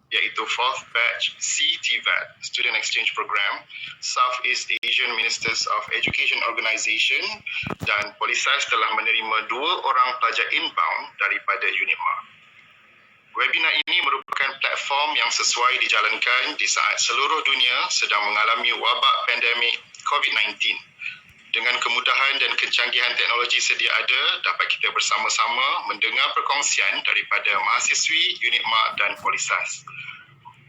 iaitu 4th Batch CTVET Student Exchange Program, Southeast Asian Ministers of Education Organisation dan Polisas telah menerima 2 orang pelajar inbound daripada UNITMA. Webinar ini merupakan platform yang sesuai dijalankan di saat seluruh dunia sedang mengalami wabak pandemik COVID-19. Dengan kemudahan dan kecanggihan teknologi sedia ada, dapat kita bersama-sama mendengar perkongsian daripada mahasiswi UNITMA dan Polisas.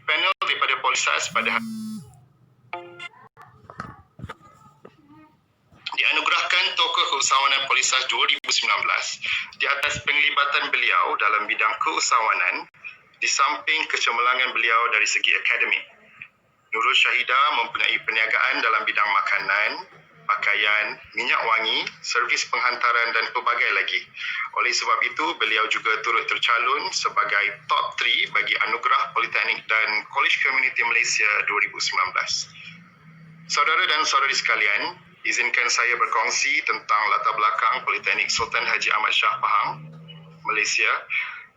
Panel daripada Polisas pada dianugerahkan Tokoh Keusahawanan Polisas 2019 di atas penglibatan beliau dalam bidang keusahawanan di samping kecemerlangan beliau dari segi akademik. Nurul Syahidah mempunyai perniagaan dalam bidang makanan, pakaian, minyak wangi, servis penghantaran dan pelbagai lagi. Oleh sebab itu, beliau juga turut tercalon sebagai top 3 bagi Anugerah Politeknik dan College Community Malaysia 2019. Saudara dan saudari sekalian, izinkan saya berkongsi tentang latar belakang Politeknik Sultan Haji Ahmad Shah Pahang, Malaysia.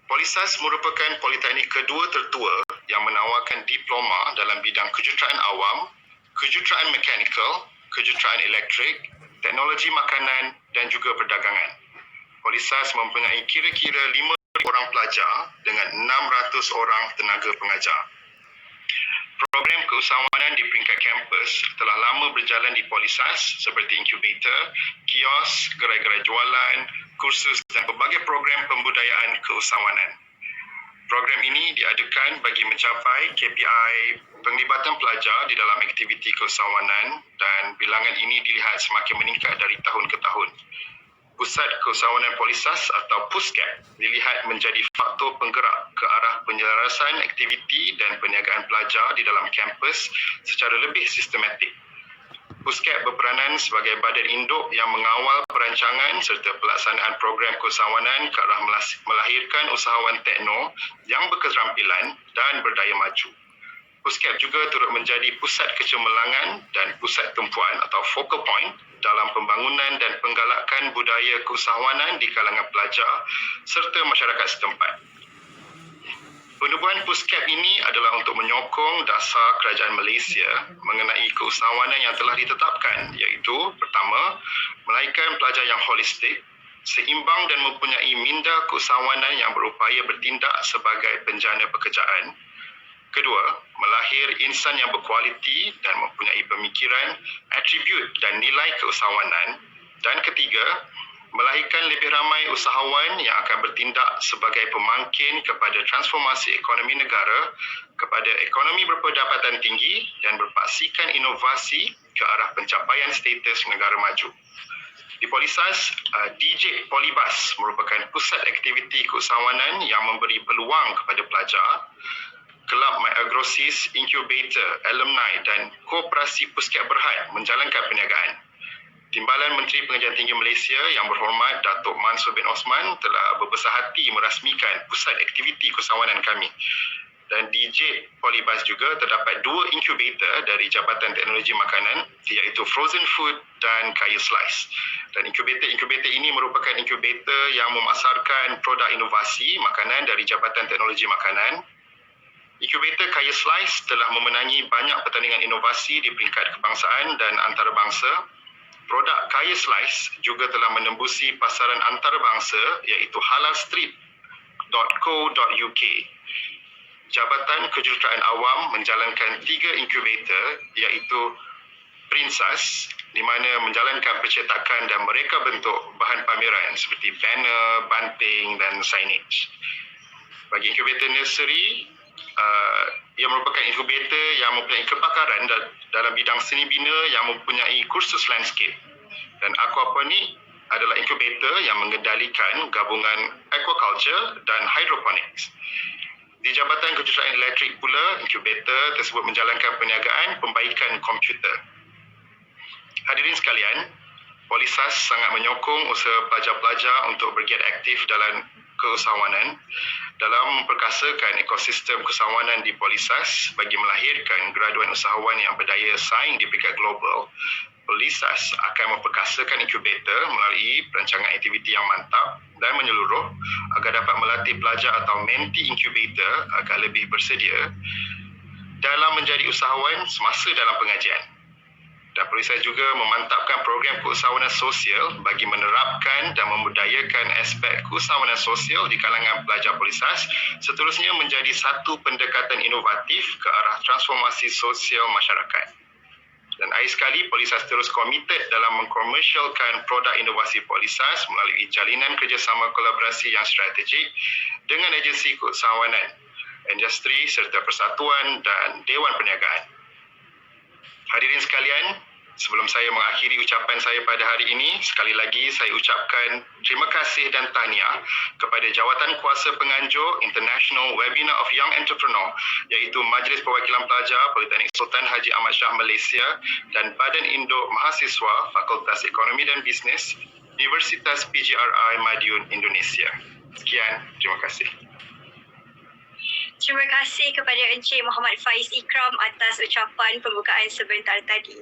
Polisas merupakan politeknik kedua tertua yang menawarkan diploma dalam bidang kejuruteraan awam, kejuruteraan mekanikal, kejuruteraan elektrik, teknologi makanan dan juga perdagangan. Polisas mempunyai kira-kira 5 orang pelajar dengan 600 orang tenaga pengajar. Program keusahawanan di peringkat kampus telah lama berjalan di Polisas seperti inkubator, kios, gerai-gerai jualan, kursus dan pelbagai program pembudayaan keusahawanan. Program ini diadakan bagi mencapai KPI penglibatan pelajar di dalam aktiviti keusahawanan dan bilangan ini dilihat semakin meningkat dari tahun ke tahun. Pusat Keusahawanan Polisas atau PUSCAP dilihat menjadi faktor penggerak ke arah penyelarasan aktiviti dan perniagaan pelajar di dalam kampus secara lebih sistematik. PUSCAP berperanan sebagai badan induk yang mengawal perancangan serta pelaksanaan program keusahawanan ke arah melahirkan usahawan tekno yang berketerampilan dan berdaya maju. PUSCAP juga turut menjadi pusat kecemerlangan dan pusat tumpuan atau focal point dalam pembangunan dan penggalakan budaya keusahawanan di kalangan pelajar serta masyarakat setempat. Penubuhan PUSCAP ini adalah untuk menyokong dasar kerajaan Malaysia mengenai keusahawanan yang telah ditetapkan, iaitu pertama, melahirkan pelajar yang holistik, seimbang dan mempunyai minda keusahawanan yang berupaya bertindak sebagai penjana pekerjaan. Kedua, melahir insan yang berkualiti dan mempunyai pemikiran, atribut dan nilai keusahawanan. Dan ketiga, melahirkan lebih ramai usahawan yang akan bertindak sebagai pemangkin kepada transformasi ekonomi negara, kepada ekonomi berpendapatan tinggi dan berpaksikan inovasi ke arah pencapaian status negara maju. Di Polisas, DJ Polibas merupakan pusat aktiviti keusahawanan yang memberi peluang kepada pelajar. Kelab My Agrosis, Incubator, Alumni dan Koperasi PUSCAP Berhad menjalankan perniagaan. Timbalan Menteri Pengajian Tinggi Malaysia yang berhormat Datuk Mansur bin Osman telah berbesar hati merasmikan pusat aktiviti keusahawanan kami. Dan DJ Polibas juga terdapat 2 incubator dari Jabatan Teknologi Makanan iaitu Frozen Food dan Kaya Slice. Dan inkubator ini merupakan inkubator yang memasarkan produk inovasi makanan dari Jabatan Teknologi Makanan. Inkubator Kaya Slice telah memenangi banyak pertandingan inovasi di peringkat kebangsaan dan antarabangsa. Produk Kaya Slice juga telah menembusi pasaran antarabangsa iaitu halalstreet.co.uk. Jabatan Kejuruteraan Awam menjalankan 3 inkubator iaitu Princess di mana menjalankan percetakan dan mereka bentuk bahan pameran seperti banner, banting dan signage. Bagi inkubator nursery, ia merupakan inkubator yang mempunyai kepakaran dalam bidang seni bina yang mempunyai kursus landscape. Dan aquaponik adalah inkubator yang mengendalikan gabungan aquaculture dan hydroponics. Di Jabatan Kejuruteraan Elektrik pula, inkubator tersebut menjalankan perniagaan pembaikan komputer. Hadirin sekalian, Polisas sangat menyokong usaha pelajar-pelajar untuk bergiat aktif dalam keusahawanan dalam memperkasakan ekosistem keusahawanan di Polisas bagi melahirkan graduan usahawan yang berdaya saing di peringkat global. Polisas akan memperkasakan inkubator melalui perancangan aktiviti yang mantap dan menyeluruh agar dapat melatih pelajar atau menti inkubator agar lebih bersedia dalam menjadi usahawan semasa dalam pengajian. Dan Polisas juga memantapkan program keusahawanan sosial bagi menerapkan dan membudayakan aspek keusahawanan sosial di kalangan pelajar Polisas, seterusnya menjadi satu pendekatan inovatif ke arah transformasi sosial masyarakat. Dan akhir sekali, Polisas terus komited dalam mengkomersialkan produk inovasi Polisas melalui jalinan kerjasama kolaborasi yang strategik dengan agensi keusahawanan, industri serta persatuan dan Dewan Perniagaan. Hadirin sekalian, sebelum saya mengakhiri ucapan saya pada hari ini, sekali lagi saya ucapkan terima kasih dan tahniah kepada Jawatan Kuasa Penganjur International Webinar of Young Entrepreneur, iaitu Majlis Perwakilan Pelajar Politeknik Sultan Haji Ahmad Shah Malaysia dan Badan Induk Mahasiswa Fakultas Ekonomi dan Bisnes Universitas PGRI Madiun Indonesia. Sekian, terima kasih. Terima kasih kepada Encik Muhammad Faiz Ikram atas ucapan pembukaan sebentar tadi.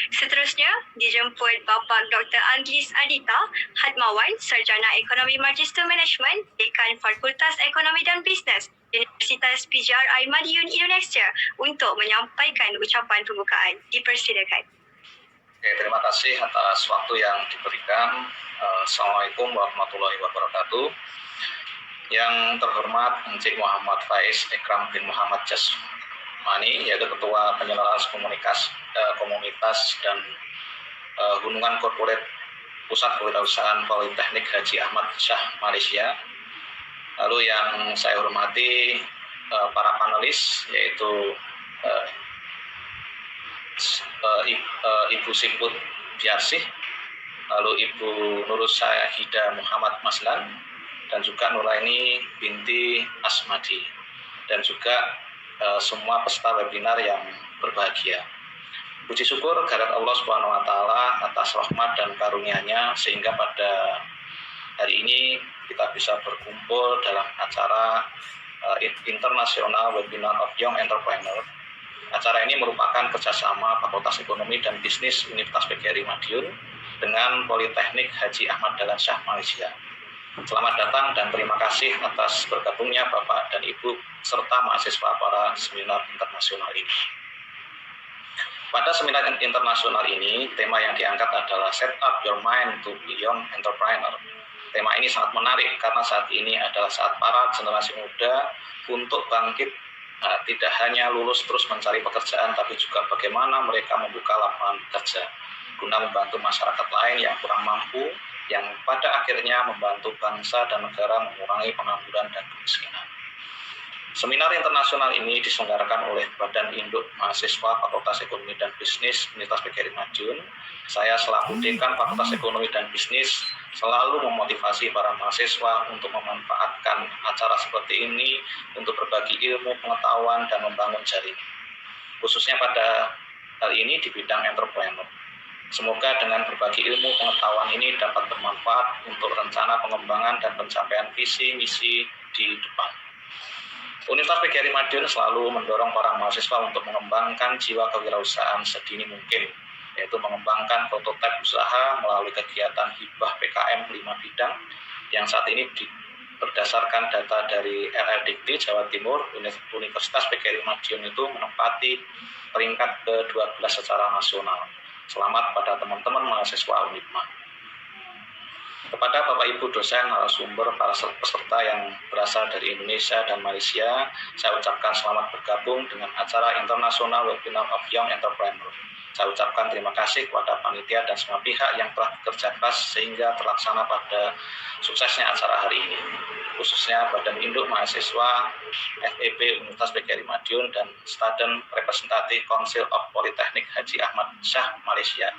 Seterusnya, dijemput Bapak Dr. Aglis Adita Hadmawan, Sarjana Ekonomi Magister Management, Dekan Fakultas Ekonomi dan Bisnes, Universitas PGRI Madiun Indonesia untuk menyampaikan ucapan pembukaan. Dipersilakan. Terima kasih atas waktu yang diberikan. Assalamualaikum warahmatullahi wabarakatuh. Yang terhormat Encik Muhammad Faiz Ikram bin Muhammad Jasmani, yaitu Ketua Penyelaras Komunitas dan Hubungan Korporat Pusat Kewirausahaan Politeknik Haji Ahmad Shah Malaysia. Lalu yang saya hormati para panelis, yaitu Ibu Siput Biarsih, lalu Ibu Nurus Syahida Muhammad Maslan, dan juga Nuraini binti Asmadi, dan juga semua peserta webinar yang berbahagia. Puji syukur kehadirat Allah Subhanahu wa taala atas rahmat dan karunia-Nya sehingga pada hari ini kita bisa berkumpul dalam acara International Webinar of Young Entrepreneur. Acara ini merupakan kerjasama Fakultas Ekonomi dan Bisnis Universitas PGRI Madiun dengan Politeknik Haji Ahmad Dahlan Shah Malaysia. Selamat datang dan terima kasih atas bergabungnya Bapak dan Ibu serta mahasiswa para seminar internasional ini. Pada seminar internasional ini, tema yang diangkat adalah Set Up Your Mind to Be Young Entrepreneur. Tema ini sangat menarik karena saat ini adalah saat para generasi muda untuk bangkit, tidak hanya lulus terus mencari pekerjaan, tapi juga bagaimana mereka membuka lapangan kerja guna membantu masyarakat lain yang kurang mampu, yang pada akhirnya membantu bangsa dan negara mengurangi pengangguran dan kemiskinan. Seminar internasional ini diselenggarakan oleh Badan Induk Mahasiswa Fakultas Ekonomi dan Bisnis Universitas PGRI Madiun. Saya selaku Dekan Fakultas Ekonomi dan Bisnis selalu memotivasi para mahasiswa untuk memanfaatkan acara seperti ini untuk berbagi ilmu, pengetahuan, dan membangun jaringan. Khususnya pada hal ini di bidang entrepreneur. Semoga dengan berbagi ilmu pengetahuan ini dapat bermanfaat untuk rencana pengembangan dan pencapaian visi misi di depan. Universitas PGRI Madiun selalu mendorong para mahasiswa untuk mengembangkan jiwa kewirausahaan sedini mungkin, yaitu mengembangkan prototipe usaha melalui kegiatan hibah PKM 5 bidang yang saat ini berdasarkan data dari LLDikti Jawa Timur, Universitas PGRI Madiun itu menempati peringkat ke-12 secara nasional. Selamat pada teman-teman mahasiswa UNIPMA. Kepada Bapak Ibu dosen, narasumber, para peserta yang berasal dari Indonesia dan Malaysia, saya ucapkan selamat bergabung dengan acara International Webinar of Young Entrepreneur. Saya ucapkan terima kasih kepada panitia dan semua pihak yang telah bekerja keras sehingga terlaksana pada suksesnya acara hari ini, khususnya Badan Induk Mahasiswa FEB Universitas PGRI Madiun dan Student Representative Council of Polytechnic Haji Ahmad Shah Malaysia.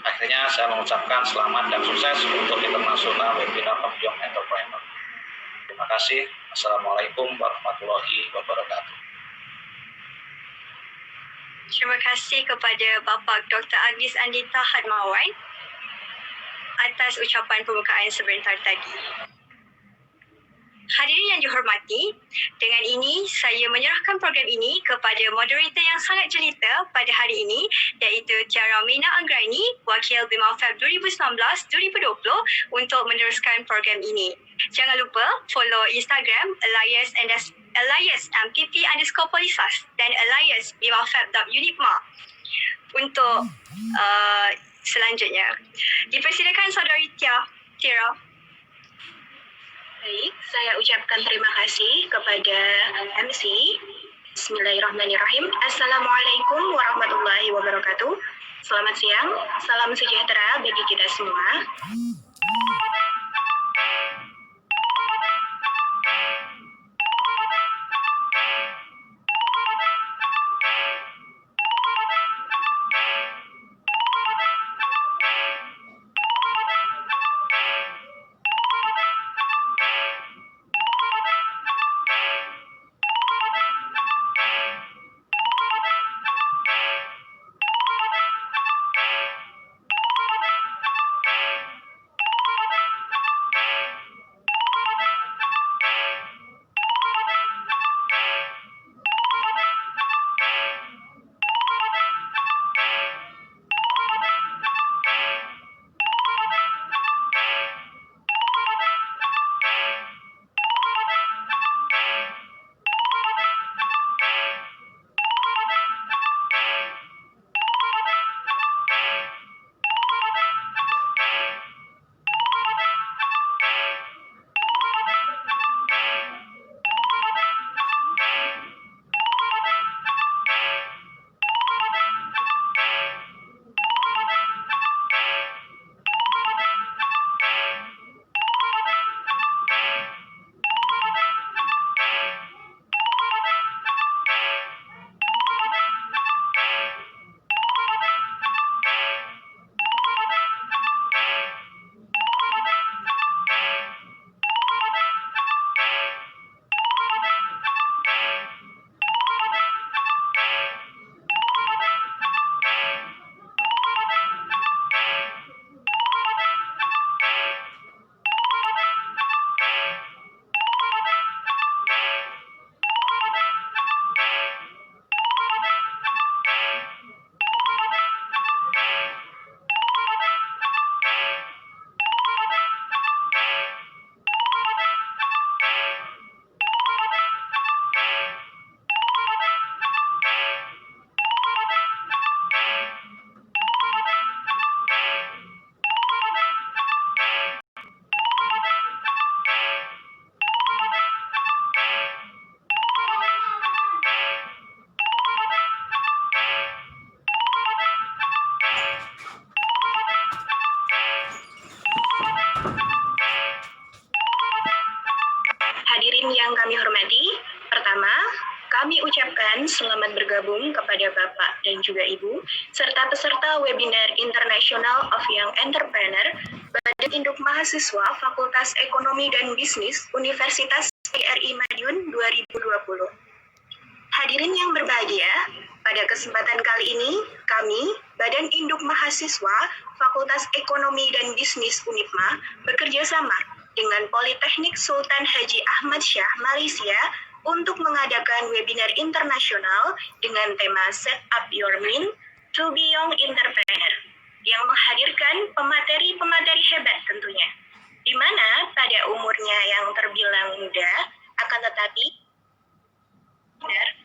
Akhirnya saya mengucapkan selamat dan sukses untuk International Webinar of Young Entrepreneur. Terima kasih. Assalamualaikum warahmatullahi wabarakatuh. Terima kasih kepada Bapak Dr. Aglis Adita Hadmawan atas ucapan pembukaan sebentar tadi. Hadirin yang dihormati, dengan ini saya menyerahkan program ini kepada moderator yang sangat jelita pada hari ini, iaitu Tiara Mina Anggraini, Wakil BIMAFEB 2019-2020 untuk meneruskan program ini. Jangan lupa follow Instagram Alias_PP_Polisas dan Alias BIMAFEB.Unipma untuk selanjutnya. Dipersilakan saudari Tiara. Baik, saya ucapkan terima kasih kepada MC. Bismillahirrahmanirrahim. Assalamualaikum warahmatullahi wabarakatuh. Selamat siang, salam sejahtera bagi kita semua. Hadirin yang kami hormati, pertama, kami ucapkan selamat bergabung kepada Bapak dan juga Ibu, serta peserta webinar International of Young Entrepreneur, Badan Induk Mahasiswa Fakultas Ekonomi dan Bisnis Universitas PRI Madiun 2020. Hadirin yang berbahagia, pada kesempatan kali ini, kami, Badan Induk Mahasiswa Fakultas Ekonomi dan Bisnis Unipma, bekerja sama dengan Politeknik Sultan Haji Ahmad Shah, Malaysia, untuk mengadakan webinar internasional dengan tema Set Up Your Mind to Be Young Entrepreneur, yang menghadirkan pemateri-pemateri hebat tentunya, di mana pada umurnya yang terbilang muda, akan tetapi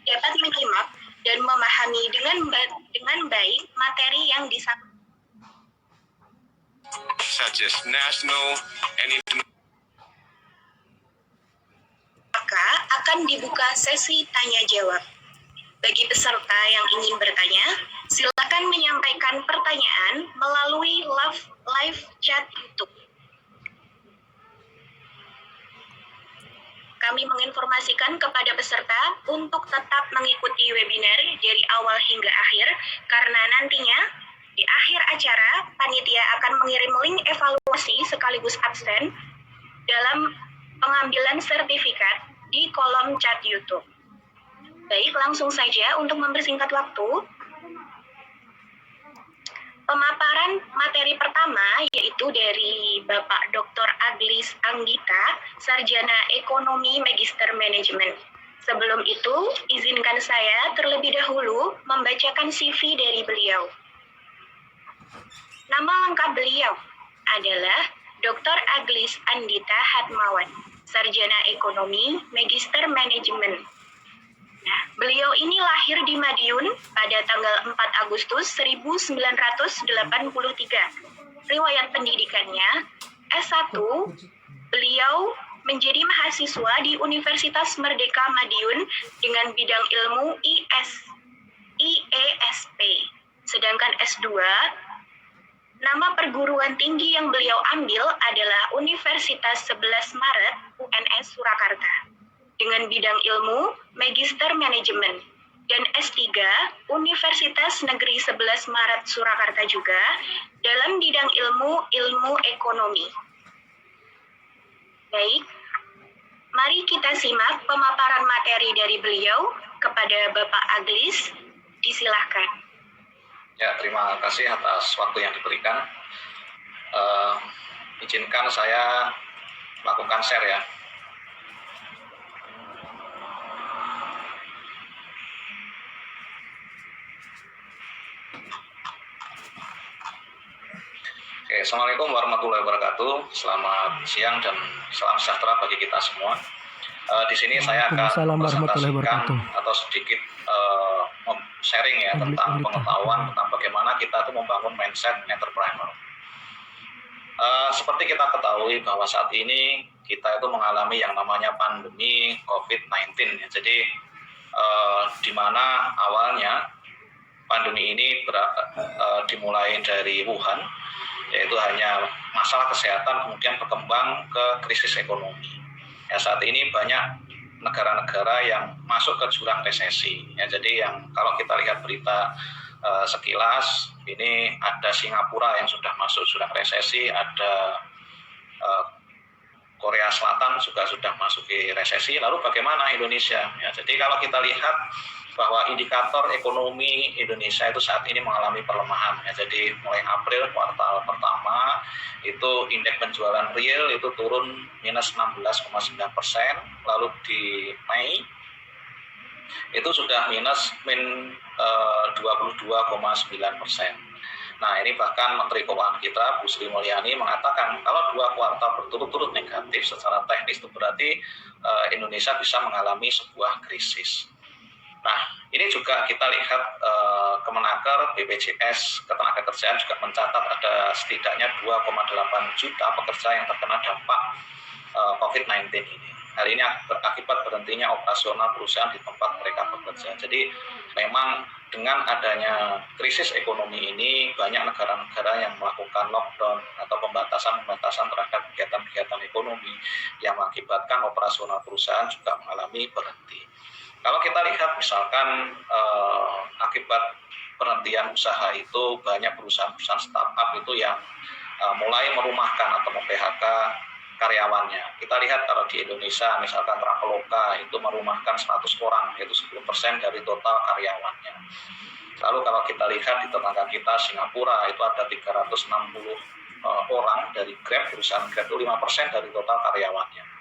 dapat menyimak dan memahami dengan baik materi yang disampaikan, such as national and international. maka akan dibuka sesi tanya jawab. Bagi peserta yang ingin bertanya, silakan menyampaikan pertanyaan melalui live chat YouTube. Kami menginformasikan kepada peserta untuk tetap mengikuti webinar dari awal hingga akhir, karena nantinya di akhir acara, panitia akan mengirim link evaluasi sekaligus absen dalam pengambilan sertifikat di kolom chat YouTube. Baik, langsung saja untuk mempersingkat waktu. Pemaparan materi pertama yaitu dari Bapak Dr. Aglis Anggita, Sarjana Ekonomi Magister Manajemen. Sebelum itu, izinkan saya terlebih dahulu membacakan CV dari beliau. Nama lengkap beliau adalah Dr. Aglis Andita Hatmawan, Sarjana Ekonomi Magister Manajemen. Nah, beliau ini lahir di Madiun pada tanggal 4 Agustus 1983. Riwayat pendidikannya, S1, beliau menjadi mahasiswa di Universitas Merdeka Madiun dengan bidang ilmu IESP. Sedangkan S2, nama perguruan tinggi yang beliau ambil adalah Universitas 11 Maret UNS Surakarta dengan bidang ilmu Magister Manajemen, dan S3 Universitas Negeri 11 Maret Surakarta juga dalam bidang ilmu ekonomi. Baik, mari kita simak pemaparan materi dari beliau kepada Bapak Aglis. Disilahkan. Ya, terima kasih atas waktu yang diberikan. Izinkan saya melakukan share ya. Oke, Assalamualaikum warahmatullahi wabarakatuh. Selamat siang dan salam sejahtera bagi kita semua. Di sini saya akan mempresentasikan atau sedikit sharing ya tentang pengetahuan tentang bagaimana kita tuh membangun mindset entrepreneur. Seperti kita ketahui bahwa saat ini kita itu mengalami yang namanya pandemi COVID-19 ya. Jadi di mana awalnya pandemi ini dimulai dari Wuhan, yaitu hanya masalah kesehatan kemudian berkembang ke krisis ekonomi. Ya, saat ini banyak negara-negara yang masuk ke jurang resesi. Ya, jadi yang kalau kita lihat berita sekilas, ini ada Singapura yang sudah masuk jurang resesi, ada Korea Selatan juga sudah masuk ke resesi. Lalu bagaimana Indonesia? Ya, jadi kalau kita lihat bahwa indikator ekonomi Indonesia itu saat ini mengalami pelemahan. Ya, jadi mulai April kuartal pertama itu indeks penjualan real itu turun minus 16,9%, lalu di Mei itu sudah minus 22,9%. Nah, ini bahkan Menteri Keuangan kita, Bu Sri Mulyani, mengatakan kalau 2 kuartal berturut-turut negatif secara teknis itu berarti Indonesia bisa mengalami sebuah krisis. Nah, ini juga kita lihat Kemenaker, BPJS Ketenagakerjaan juga mencatat ada setidaknya 2,8 juta pekerja yang terkena dampak COVID-19 ini. Hal ini akibat berhentinya operasional perusahaan di tempat mereka bekerja. Jadi memang dengan adanya krisis ekonomi ini, banyak negara-negara yang melakukan lockdown atau pembatasan-pembatasan terhadap kegiatan-kegiatan ekonomi yang mengakibatkan operasional perusahaan juga mengalami berhenti. Kalau kita lihat misalkan akibat penghentian usaha itu banyak perusahaan-perusahaan startup itu yang mulai merumahkan atau mem-PHK karyawannya. Kita lihat kalau di Indonesia misalkan Traveloka itu merumahkan 100 orang, yaitu 10% dari total karyawannya. Lalu kalau kita lihat di tetangga kita Singapura itu ada 360 orang dari Grab, perusahaan Grab itu 5% dari total karyawannya.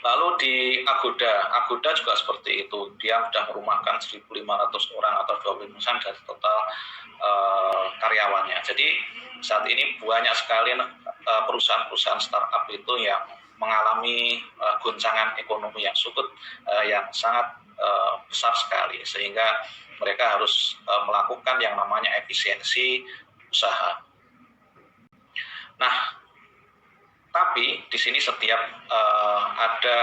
Lalu di Agoda juga seperti itu, dia sudah merumahkan 1.500 orang atau 20% dari total karyawannya. Jadi saat ini banyak sekali perusahaan-perusahaan startup itu yang mengalami goncangan ekonomi yang yang sangat besar sekali, sehingga mereka harus melakukan yang namanya efisiensi usaha. Nah, tapi di sini setiap ada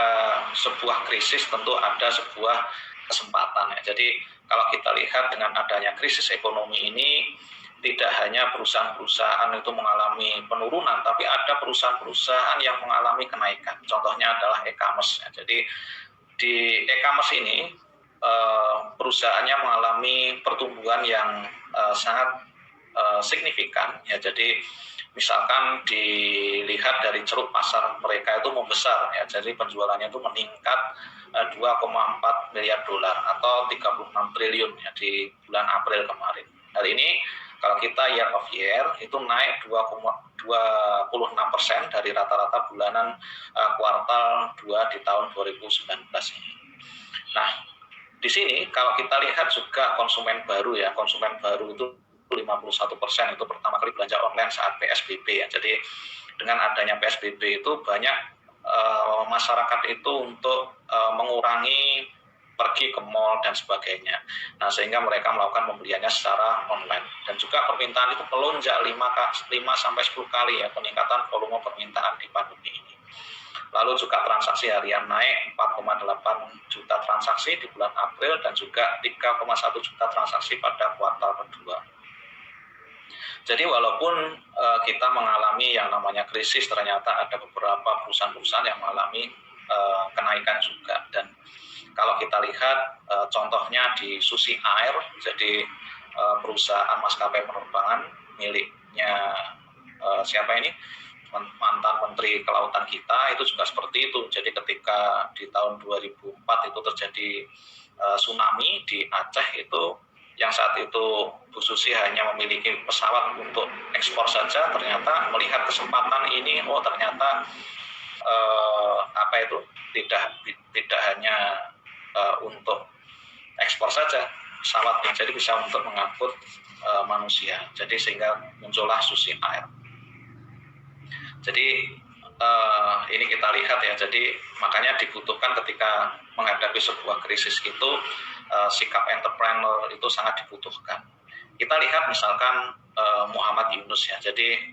sebuah krisis tentu ada sebuah kesempatan ya. Jadi kalau kita lihat dengan adanya krisis ekonomi ini, tidak hanya perusahaan-perusahaan itu mengalami penurunan, tapi ada perusahaan-perusahaan yang mengalami kenaikan. Contohnya adalah e-commerce ya. Jadi di e-commerce ini perusahaannya mengalami pertumbuhan yang sangat signifikan ya. Jadi misalkan dilihat dari ceruk pasar mereka itu membesar ya, jadi penjualannya itu meningkat 2,4 miliar dolar atau 36 triliun ya di bulan April kemarin. Hal ini Kalau kita year of year itu naik 26% dari rata-rata bulanan kuartal 2 di tahun 2019 ini. Nah, di sini kalau kita lihat juga konsumen baru ya, konsumen baru itu 51% itu pertama kali belanja online saat PSBB ya. Jadi dengan adanya PSBB itu banyak masyarakat itu untuk mengurangi pergi ke mall dan sebagainya. Nah, sehingga mereka melakukan pembeliannya secara online. Dan juga permintaan itu melonjak 5-10 kali ya peningkatan volume permintaan di pandemi ini. Lalu juga transaksi harian naik 4,8 juta transaksi di bulan April dan juga 3,1 juta transaksi pada kuartal kedua. Jadi walaupun kita mengalami yang namanya krisis, ternyata ada beberapa perusahaan-perusahaan yang mengalami kenaikan juga. Dan kalau kita lihat contohnya di Susi Air, jadi perusahaan maskapai penerbangan miliknya siapa ini? Mantan Menteri Kelautan kita itu juga seperti itu. Jadi ketika di tahun 2004 itu terjadi tsunami di Aceh itu, yang saat itu Bu Susi hanya memiliki pesawat untuk ekspor saja, ternyata melihat kesempatan ini, ternyata tidak hanya untuk ekspor saja pesawatnya, jadi bisa untuk mengangkut manusia. Jadi sehingga muncullah Susi Air. Jadi ini kita lihat ya, jadi makanya dibutuhkan ketika menghadapi sebuah krisis itu sikap entrepreneur itu sangat dibutuhkan. Kita lihat misalkan Muhammad Yunus ya, jadi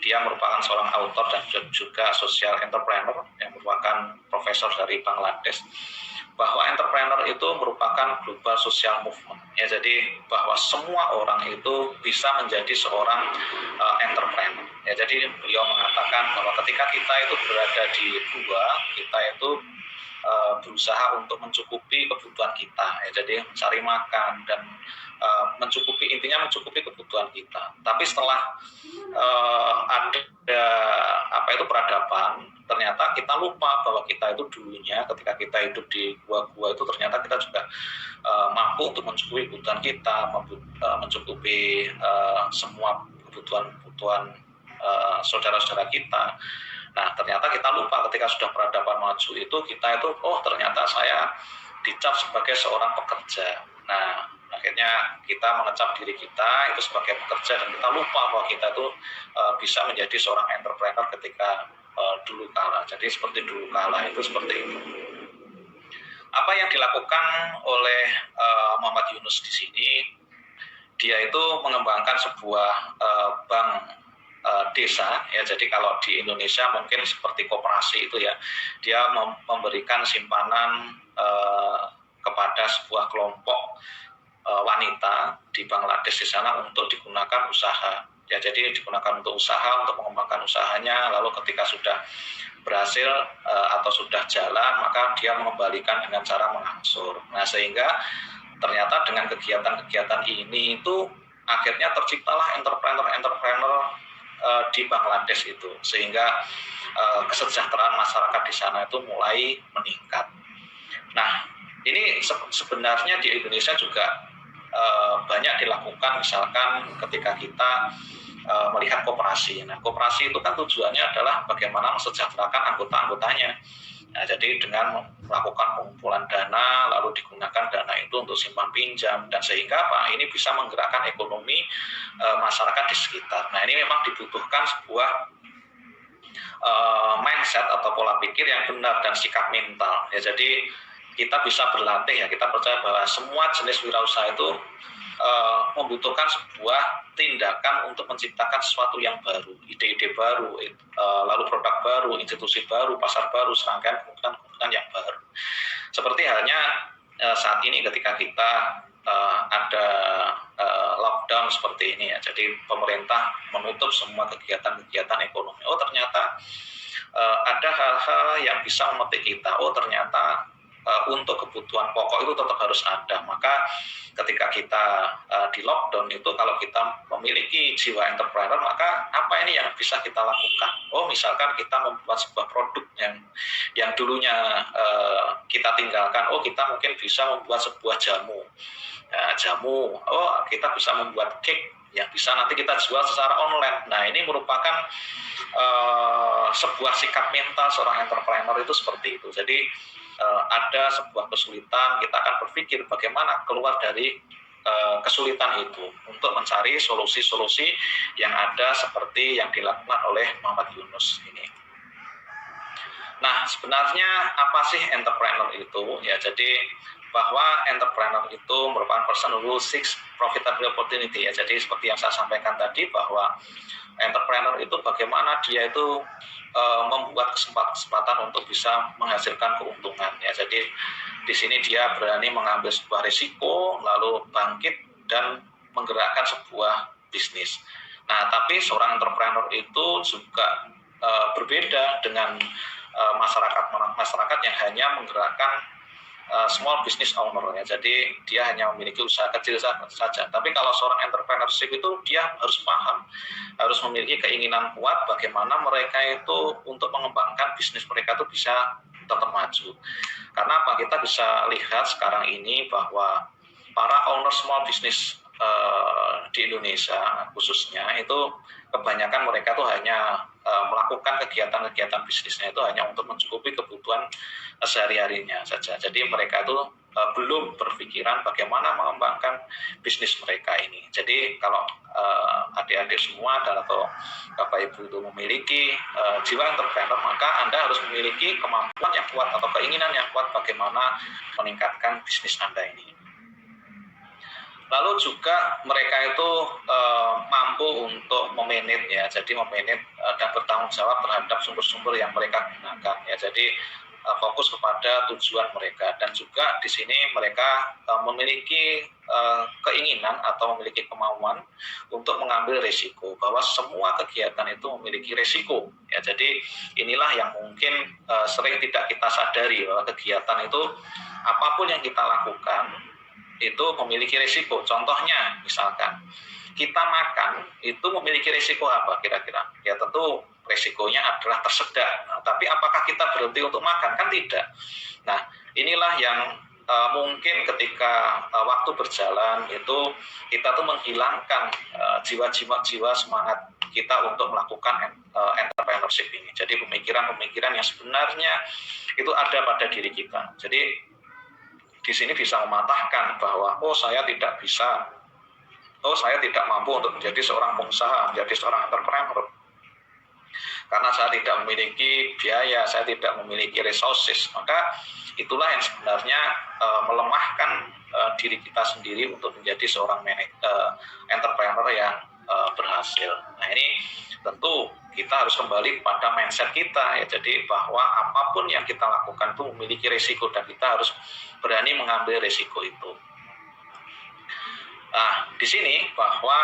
dia merupakan seorang author dan juga social entrepreneur yang merupakan profesor dari Bangladesh, bahwa entrepreneur itu merupakan global social movement ya, jadi bahwa semua orang itu bisa menjadi seorang entrepreneur ya. Jadi beliau mengatakan bahwa ketika kita itu berada di gua, kita itu berusaha untuk mencukupi kebutuhan kita ya, jadi mencari makan dan mencukupi kebutuhan kita. Tapi setelah ada peradaban, ternyata kita lupa bahwa kita itu dulunya ketika kita hidup di gua-gua itu ternyata kita juga mampu untuk mencukupi kebutuhan kita, mencukupi semua kebutuhan saudara-saudara kita. Nah, ternyata kita lupa ketika sudah peradaban maju itu, kita itu ternyata saya dicap sebagai seorang pekerja. Nah, akhirnya kita mengecap diri kita itu sebagai pekerja dan kita lupa bahwa kita itu bisa menjadi seorang entrepreneur ketika dulu kala. Jadi seperti dulu kala itu seperti itu. Apa yang dilakukan oleh Muhammad Yunus di sini, dia itu mengembangkan sebuah bank desa ya. Jadi kalau di Indonesia mungkin seperti koperasi itu ya, dia memberikan simpanan kepada sebuah kelompok wanita di Bangladesh di sana untuk digunakan usaha ya. Jadi digunakan untuk usaha, untuk mengembangkan usahanya, lalu ketika sudah berhasil atau sudah jalan, maka dia mengembalikan dengan cara mengangsur. Nah, sehingga ternyata dengan kegiatan-kegiatan ini itu akhirnya terciptalah entrepreneur di Bangladesh itu, sehingga kesejahteraan masyarakat di sana itu mulai meningkat. Nah, ini sebenarnya di Indonesia juga banyak dilakukan, misalkan ketika kita melihat koperasi. Nah, koperasi itu kan tujuannya adalah bagaimana mensejahterakan anggota-anggotanya. Nah, jadi dengan melakukan pengumpulan dana, lalu digunakan dana itu untuk simpan pinjam, dan sehingga ini bisa menggerakkan ekonomi masyarakat di sekitar. Nah, ini memang dibutuhkan sebuah mindset atau pola pikir yang benar dan sikap mental. Ya, jadi kita bisa berlatih ya, kita percaya bahwa semua jenis wirausaha itu membutuhkan sebuah tindakan untuk menciptakan sesuatu yang baru, ide-ide baru, lalu produk baru, institusi baru, pasar baru, serangkaian kebutuhan yang baru. Seperti halnya saat ini ketika kita ada lockdown seperti ini ya, jadi pemerintah menutup semua kegiatan-kegiatan ekonomi. Ternyata ada hal-hal yang bisa memetik kita. Ternyata untuk kebutuhan pokok itu tetap harus ada. Maka ketika kita di lockdown itu, kalau kita memiliki jiwa entrepreneur, maka apa ini yang bisa kita lakukan? Oh, misalkan kita membuat sebuah produk yang dulunya kita tinggalkan. Oh, kita mungkin bisa membuat sebuah jamu. Oh, kita bisa membuat cake yang bisa nanti kita jual secara online. Nah, ini merupakan sebuah sikap mental seorang entrepreneur itu seperti itu. Jadi ada sebuah kesulitan, kita akan berpikir bagaimana keluar dari kesulitan itu untuk mencari solusi-solusi yang ada seperti yang dilakukan oleh Muhammad Yunus ini. Nah, sebenarnya apa sih entrepreneur itu? Ya, jadi bahwa entrepreneur itu merupakan person who seeks profitable opportunity. Ya, jadi seperti yang saya sampaikan tadi, bahwa entrepreneur itu bagaimana dia itu membuat kesempatan untuk bisa menghasilkan keuntungan. Ya, jadi di sini dia berani mengambil sebuah risiko, lalu bangkit dan menggerakkan sebuah bisnis. Nah, tapi seorang entrepreneur itu juga berbeda dengan masyarakat yang hanya menggerakkan small business owner, ya. Jadi dia hanya memiliki usaha kecil saja. Tapi kalau seorang entrepreneurship itu dia harus paham, harus memiliki keinginan kuat bagaimana mereka itu untuk mengembangkan bisnis mereka itu bisa tetap maju. Karena apa? Kita bisa lihat sekarang ini bahwa para owner small business di Indonesia khususnya itu kebanyakan mereka tuh hanya melakukan kegiatan-kegiatan bisnisnya itu hanya untuk mencukupi kebutuhan sehari-harinya saja. Jadi mereka itu belum berpikiran bagaimana mengembangkan bisnis mereka ini. Jadi kalau adik-adik semua atau Bapak Ibu itu memiliki jiwa entrepreneur, maka Anda harus memiliki kemampuan yang kuat atau keinginan yang kuat bagaimana meningkatkan bisnis Anda ini. Lalu juga mereka itu mampu untuk memanage, ya, jadi memanage dan bertanggung jawab terhadap sumber-sumber yang mereka gunakan, ya. Jadi fokus kepada tujuan mereka, dan juga di sini mereka memiliki keinginan atau memiliki kemauan untuk mengambil risiko, bahwa semua kegiatan itu memiliki risiko, ya. Jadi inilah yang mungkin sering tidak kita sadari, bahwa kegiatan itu apapun yang kita lakukan itu memiliki risiko. Contohnya, misalkan kita makan itu memiliki risiko apa kira-kira? Ya tentu risikonya adalah tersedak. Nah, tapi apakah kita berhenti untuk makan? Kan tidak. Nah, inilah yang mungkin ketika waktu berjalan itu kita tuh menghilangkan jiwa semangat kita untuk melakukan entrepreneurship ini. Jadi pemikiran-pemikiran yang sebenarnya itu ada pada diri kita. Jadi di sini bisa mematahkan bahwa saya tidak mampu untuk menjadi seorang pengusaha, menjadi seorang entrepreneur, karena saya tidak memiliki biaya, saya tidak memiliki resources. Maka itulah yang sebenarnya melemahkan diri kita sendiri untuk menjadi seorang entrepreneur yang berhasil. Nah, ini tentu kita harus kembali pada mindset kita, ya. Jadi bahwa apapun yang kita lakukan itu memiliki risiko, dan kita harus berani mengambil risiko itu. Nah, di sini bahwa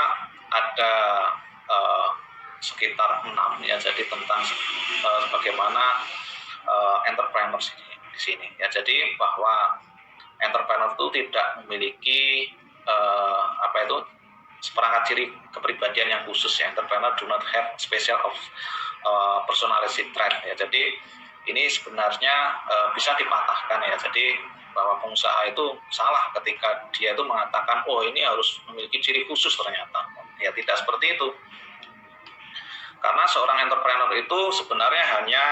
ada sekitar 6, ya, jadi tentang bagaimana entrepreneur di sini, ya. Jadi bahwa entrepreneur itu tidak memiliki seperangkat ciri kepribadian yang khusus, ya. Entrepreneur do not have special of personality trait, ya. Jadi ini sebenarnya bisa dipatahkan, ya. Jadi bahwa pengusaha itu salah ketika dia itu mengatakan ini harus memiliki ciri khusus, ternyata ya tidak seperti itu. Karena seorang entrepreneur itu sebenarnya hanya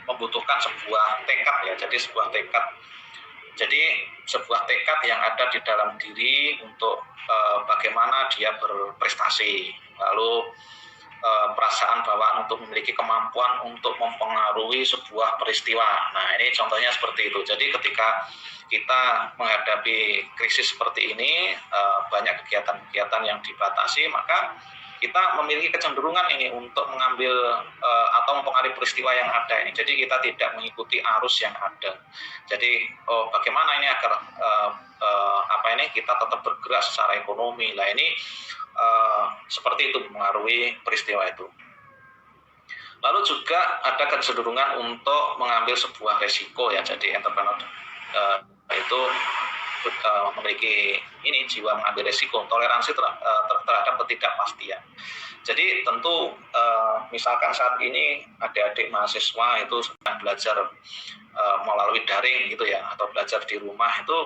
membutuhkan sebuah tekad, ya. Jadi sebuah tekad. Jadi sebuah tekad yang ada di dalam diri untuk bagaimana dia berprestasi, lalu perasaan bawaan untuk memiliki kemampuan untuk mempengaruhi sebuah peristiwa. Nah, ini contohnya seperti itu. Jadi ketika kita menghadapi krisis seperti ini, banyak kegiatan-kegiatan yang dibatasi, maka kita memiliki kecenderungan ini untuk mengambil atau mempengaruhi peristiwa yang ada ini. Jadi kita tidak mengikuti arus yang ada. Jadi bagaimana ini agar kita tetap bergerak secara ekonomi. Nah, ini seperti itu mengaruhi peristiwa itu. Lalu juga ada kecenderungan untuk mengambil sebuah resiko ya. Jadi entrepreneur itu memiliki ini jiwa mengambil resiko, toleransi terhadap ketidakpastian. Jadi tentu misalkan saat ini adik-adik mahasiswa itu sedang belajar melalui daring gitu ya, atau belajar di rumah itu,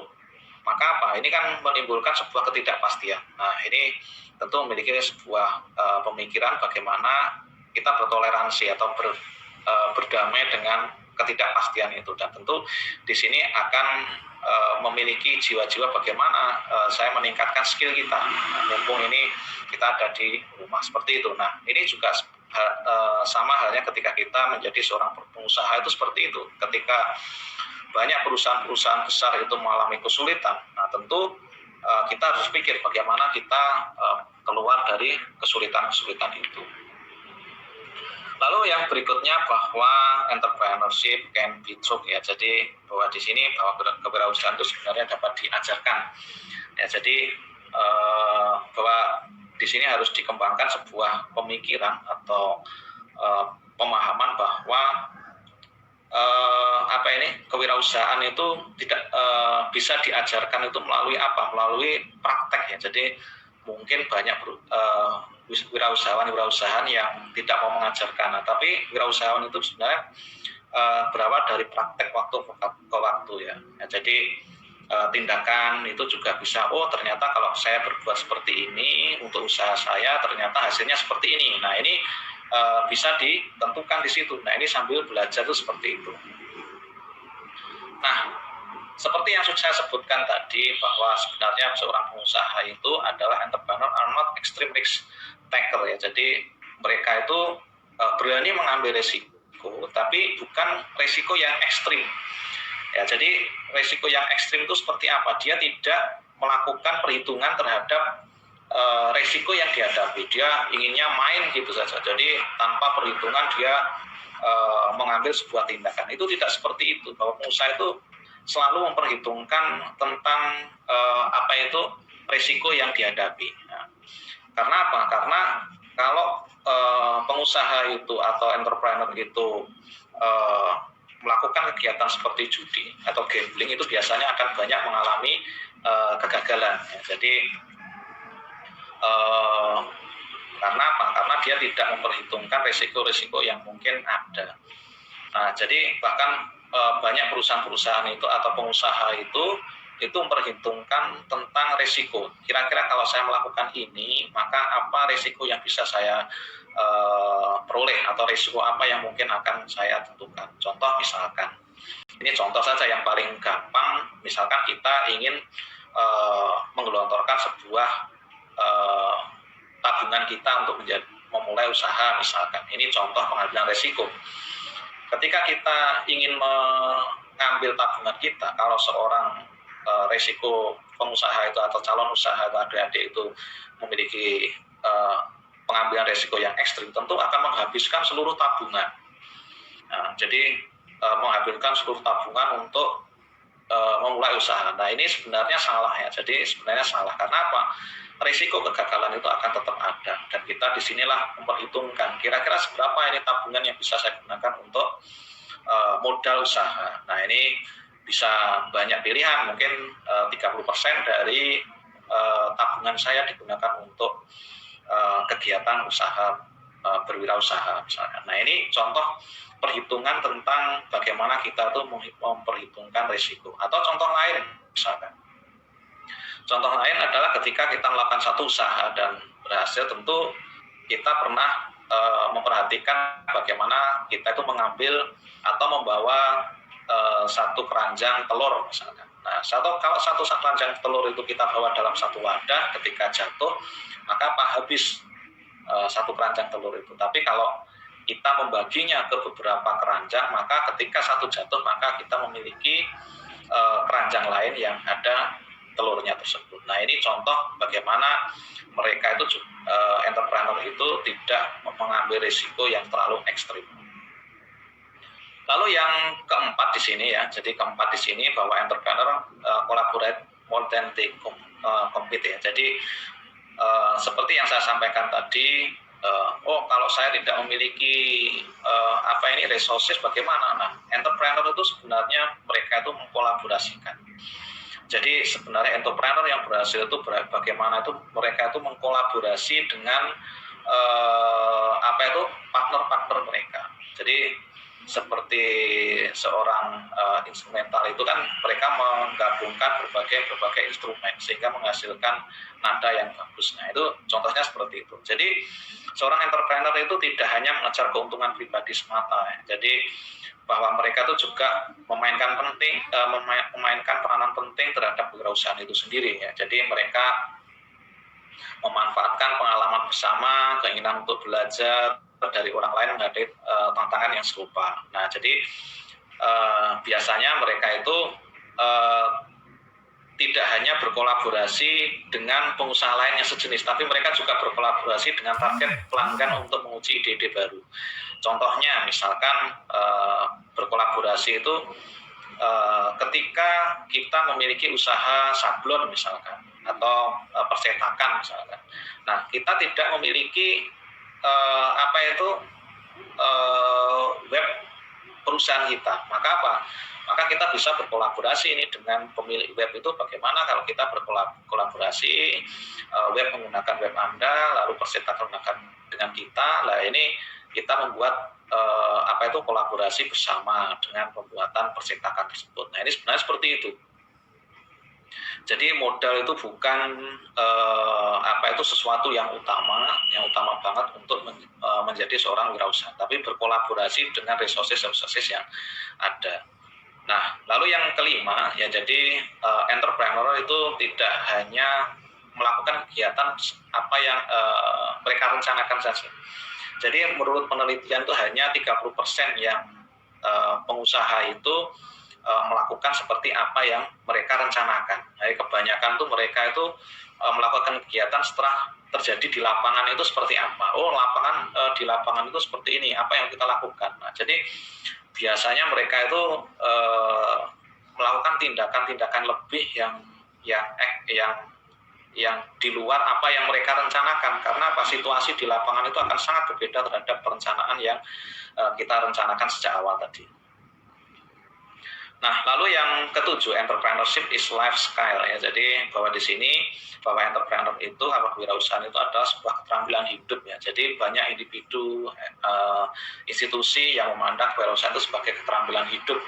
maka apa? Ini kan menimbulkan sebuah ketidakpastian. Nah, ini tentu memiliki sebuah pemikiran bagaimana kita bertoleransi atau berdamai dengan ketidakpastian itu, dan tentu di sini akan memiliki jiwa-jiwa bagaimana saya meningkatkan skill kita. Nah, mumpung ini kita ada di rumah seperti itu. Nah, ini juga sama halnya ketika kita menjadi seorang pengusaha itu seperti itu. Ketika banyak perusahaan-perusahaan besar itu mengalami kesulitan, nah tentu kita harus pikir bagaimana kita keluar dari kesulitan-kesulitan itu. Lalu yang berikutnya bahwa entrepreneurship can be taught ya. Jadi bahwa di sini bahwa kewirausahaan itu sebenarnya dapat diajarkan. Ya, jadi bahwa di sini harus dikembangkan sebuah pemikiran atau pemahaman bahwa kewirausahaan itu tidak bisa diajarkan itu melalui apa? Melalui praktek ya. Jadi mungkin banyak wirausahaan yang tidak mau mengajarkan, nah, tapi wirausahaan itu sebenarnya berawal dari praktek waktu ke waktu ya. Jadi tindakan itu juga bisa, oh ternyata kalau saya berbuat seperti ini untuk usaha saya ternyata hasilnya seperti ini. Nah, ini bisa ditentukan di situ. Nah, ini sambil belajar itu seperti itu. Nah, seperti yang sudah saya sebutkan tadi, bahwa sebenarnya seorang pengusaha itu adalah entrepreneur are not extreme risk taker ya. Jadi mereka itu berani mengambil resiko, tapi bukan resiko yang ekstrim. Ya, jadi resiko yang ekstrim itu seperti apa? Dia tidak melakukan perhitungan terhadap resiko yang dihadapi. Dia inginnya main gitu saja. Jadi tanpa perhitungan dia mengambil sebuah tindakan. Itu tidak seperti itu. Bahwa pengusaha itu selalu memperhitungkan tentang resiko yang dihadapi. Nah, karena apa? Karena kalau pengusaha itu atau entrepreneur itu melakukan kegiatan seperti judi atau gambling, itu biasanya akan banyak mengalami kegagalan. Ya. Jadi karena apa? Karena dia tidak memperhitungkan resiko-resiko yang mungkin ada. Nah, jadi bahkan banyak perusahaan-perusahaan itu atau pengusaha itu memperhitungkan tentang resiko. Kira-kira kalau saya melakukan ini, maka apa resiko yang bisa saya peroleh, atau resiko apa yang mungkin akan saya tentukan. Contoh misalkan, ini contoh saja yang paling gampang, misalkan kita ingin menggelontorkan sebuah tabungan kita untuk memulai usaha misalkan. Ini contoh pengambilan resiko. Ketika kita ingin mengambil tabungan kita, kalau seorang resiko pengusaha itu atau calon usaha atau adik-adik itu memiliki pengambilan resiko yang ekstrim, tentu akan menghabiskan seluruh tabungan. Nah, jadi menghabiskan seluruh tabungan untuk memulai usaha. Nah, ini sebenarnya salah ya. Jadi sebenarnya salah karena apa? Risiko kegagalan itu akan tetap ada, dan kita disinilah memperhitungkan kira-kira seberapa ini tabungan yang bisa saya gunakan untuk modal usaha. Nah, ini bisa banyak pilihan, mungkin 30% dari tabungan saya digunakan untuk kegiatan usaha berwirausaha misalkan. Nah, ini contoh perhitungan tentang bagaimana kita tuh memperhitungkan risiko. Atau contoh lain misalkan. Contoh lain adalah ketika kita melakukan satu usaha dan berhasil, tentu kita pernah memperhatikan bagaimana kita itu mengambil atau membawa satu keranjang telur misalkan. Nah, kalau satu keranjang telur itu kita bawa dalam satu wadah, ketika jatuh maka habis satu keranjang telur itu. Tapi kalau kita membaginya ke beberapa keranjang, maka ketika satu jatuh maka kita memiliki keranjang lain yang ada telurnya tersebut. Nah, ini contoh bagaimana mereka itu entrepreneur itu tidak mengambil risiko yang terlalu ekstrim. Lalu yang keempat di sini ya, jadi keempat di sini bahwa entrepreneur collaborate more than they compete ya. Jadi seperti yang saya sampaikan tadi, oh kalau saya tidak memiliki resources bagaimana? Nah, entrepreneur itu sebenarnya mereka itu mengkolaborasikan. Jadi sebenarnya entrepreneur yang berhasil itu bagaimana itu mereka itu mengkolaborasi dengan partner-partner mereka. Jadi seperti seorang instrumental itu kan mereka menggabungkan berbagai instrumen sehingga menghasilkan nada yang bagus. Nah itu contohnya seperti itu. Jadi seorang entrepreneur itu tidak hanya mengejar keuntungan pribadi semata. Jadi bahwa mereka itu juga memainkan peranan penting terhadap kewirausahaan itu sendiri. Ya. Jadi mereka memanfaatkan pengalaman bersama, keinginan untuk belajar dari orang lain menghadapi tantangan yang serupa. Nah, jadi biasanya mereka itu tidak hanya berkolaborasi dengan pengusaha lain yang sejenis, tapi mereka juga berkolaborasi dengan target pelanggan untuk menguji ide-ide baru. Contohnya, misalkan berkolaborasi itu ketika kita memiliki usaha sablon misalkan, atau percetakan misalkan. Nah, kita tidak memiliki web perusahaan kita. Maka apa? Maka kita bisa berkolaborasi ini dengan pemilik web itu. Bagaimana kalau kita berkolaborasi, web menggunakan web Anda, lalu percetakan menggunakan dengan kita. Lah ini kita membuat kolaborasi bersama dengan pembuatan percetakan tersebut. Nah ini sebenarnya seperti itu. Jadi modal itu bukan sesuatu yang utama banget untuk menjadi seorang wirausaha, tapi berkolaborasi dengan resources yang ada. Nah, lalu yang kelima ya, jadi entrepreneur itu tidak hanya melakukan kegiatan apa yang mereka rencanakan saja. Jadi menurut penelitian itu hanya 30% yang pengusaha itu melakukan seperti apa yang mereka rencanakan. Jadi kebanyakan tuh mereka itu melakukan kegiatan setelah terjadi di lapangan itu seperti apa. Oh, di lapangan itu seperti ini. Apa yang kita lakukan? Nah, jadi biasanya mereka itu melakukan tindakan-tindakan lebih yang di luar apa yang mereka rencanakan. Karena apa? Situasi di lapangan itu akan sangat berbeda terhadap perencanaan yang kita rencanakan sejak awal tadi. Nah, lalu yang ketujuh, entrepreneurship is lifestyle ya. Jadi bahwa di sini bahwa entrepreneur itu atau kewirausahaan itu adalah sebuah keterampilan hidup ya. Jadi banyak individu, institusi yang memandang kewirausahaan itu sebagai keterampilan hidup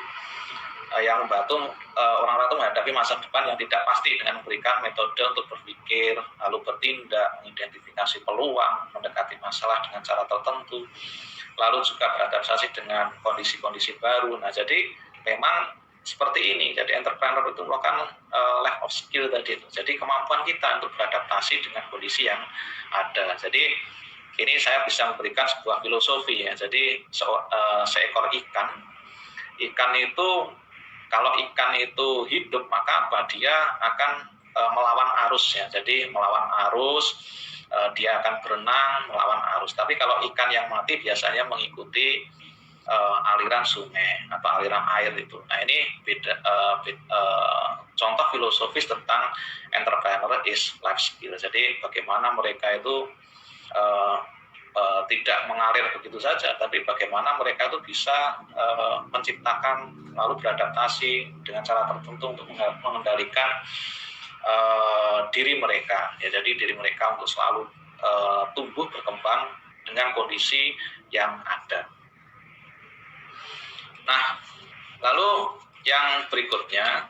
yang membantu orang-orang itu menghadapi masa depan yang tidak pasti dengan memberikan metode untuk berpikir, lalu bertindak, mengidentifikasi peluang, mendekati masalah dengan cara tertentu, lalu juga beradaptasi dengan kondisi-kondisi baru. Nah, jadi memang seperti ini. Jadi entrepreneur itu merupakan life of skill tadi itu. Jadi kemampuan kita untuk beradaptasi dengan kondisi yang ada. Jadi ini saya bisa memberikan sebuah filosofi ya. Jadi seekor ikan itu, kalau ikan itu hidup maka apa? Dia akan melawan arus ya. Jadi melawan arus, dia akan berenang melawan arus. Tapi kalau ikan yang mati biasanya mengikuti aliran sungai atau aliran air itu. Nah ini contoh filosofis tentang entrepreneur is life skill. Jadi bagaimana mereka itu tidak mengalir begitu saja, tapi bagaimana mereka itu bisa menciptakan lalu beradaptasi dengan cara tertentu untuk mengendalikan diri mereka. Ya, jadi diri mereka untuk selalu tumbuh berkembang dengan kondisi yang ada. Nah, lalu yang berikutnya,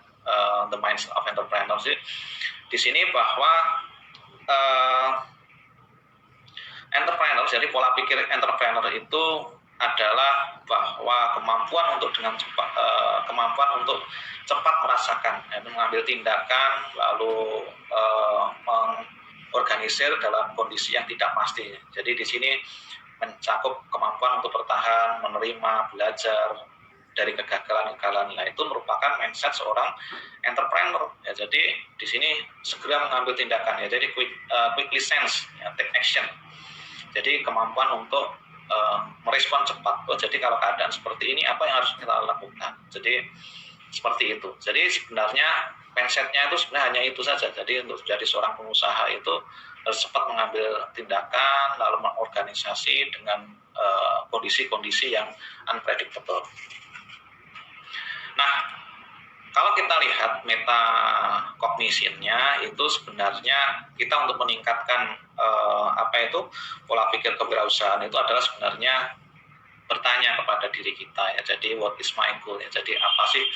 the mindset of entrepreneurship, di sini bahwa entrepreneur, jadi pola pikir entrepreneur itu adalah bahwa kemampuan untuk cepat merasakan, mengambil tindakan, lalu mengorganisir dalam kondisi yang tidak pasti. Jadi di sini mencakup kemampuan untuk bertahan, menerima, belajar dari kegagalan-kegagalan. Nah, itu merupakan mindset seorang entrepreneur. Ya, jadi di sini segera mengambil tindakan. Ya, jadi quickly sense, ya, take action. Jadi kemampuan untuk merespon cepat. Oh, jadi kalau keadaan seperti ini, apa yang harus kita lakukan? Jadi seperti itu. Jadi sebenarnya mindsetnya itu sebenarnya hanya itu saja. Jadi untuk jadi seorang pengusaha itu cepat mengambil tindakan, lalu mengorganisasi dengan kondisi-kondisi yang unpredictable. Nah, kalau kita lihat metakognitionnya itu sebenarnya kita untuk meningkatkan pola pikir kewirausahaan itu adalah sebenarnya bertanya kepada diri kita ya. Jadi what is my goal ya. Jadi apa sih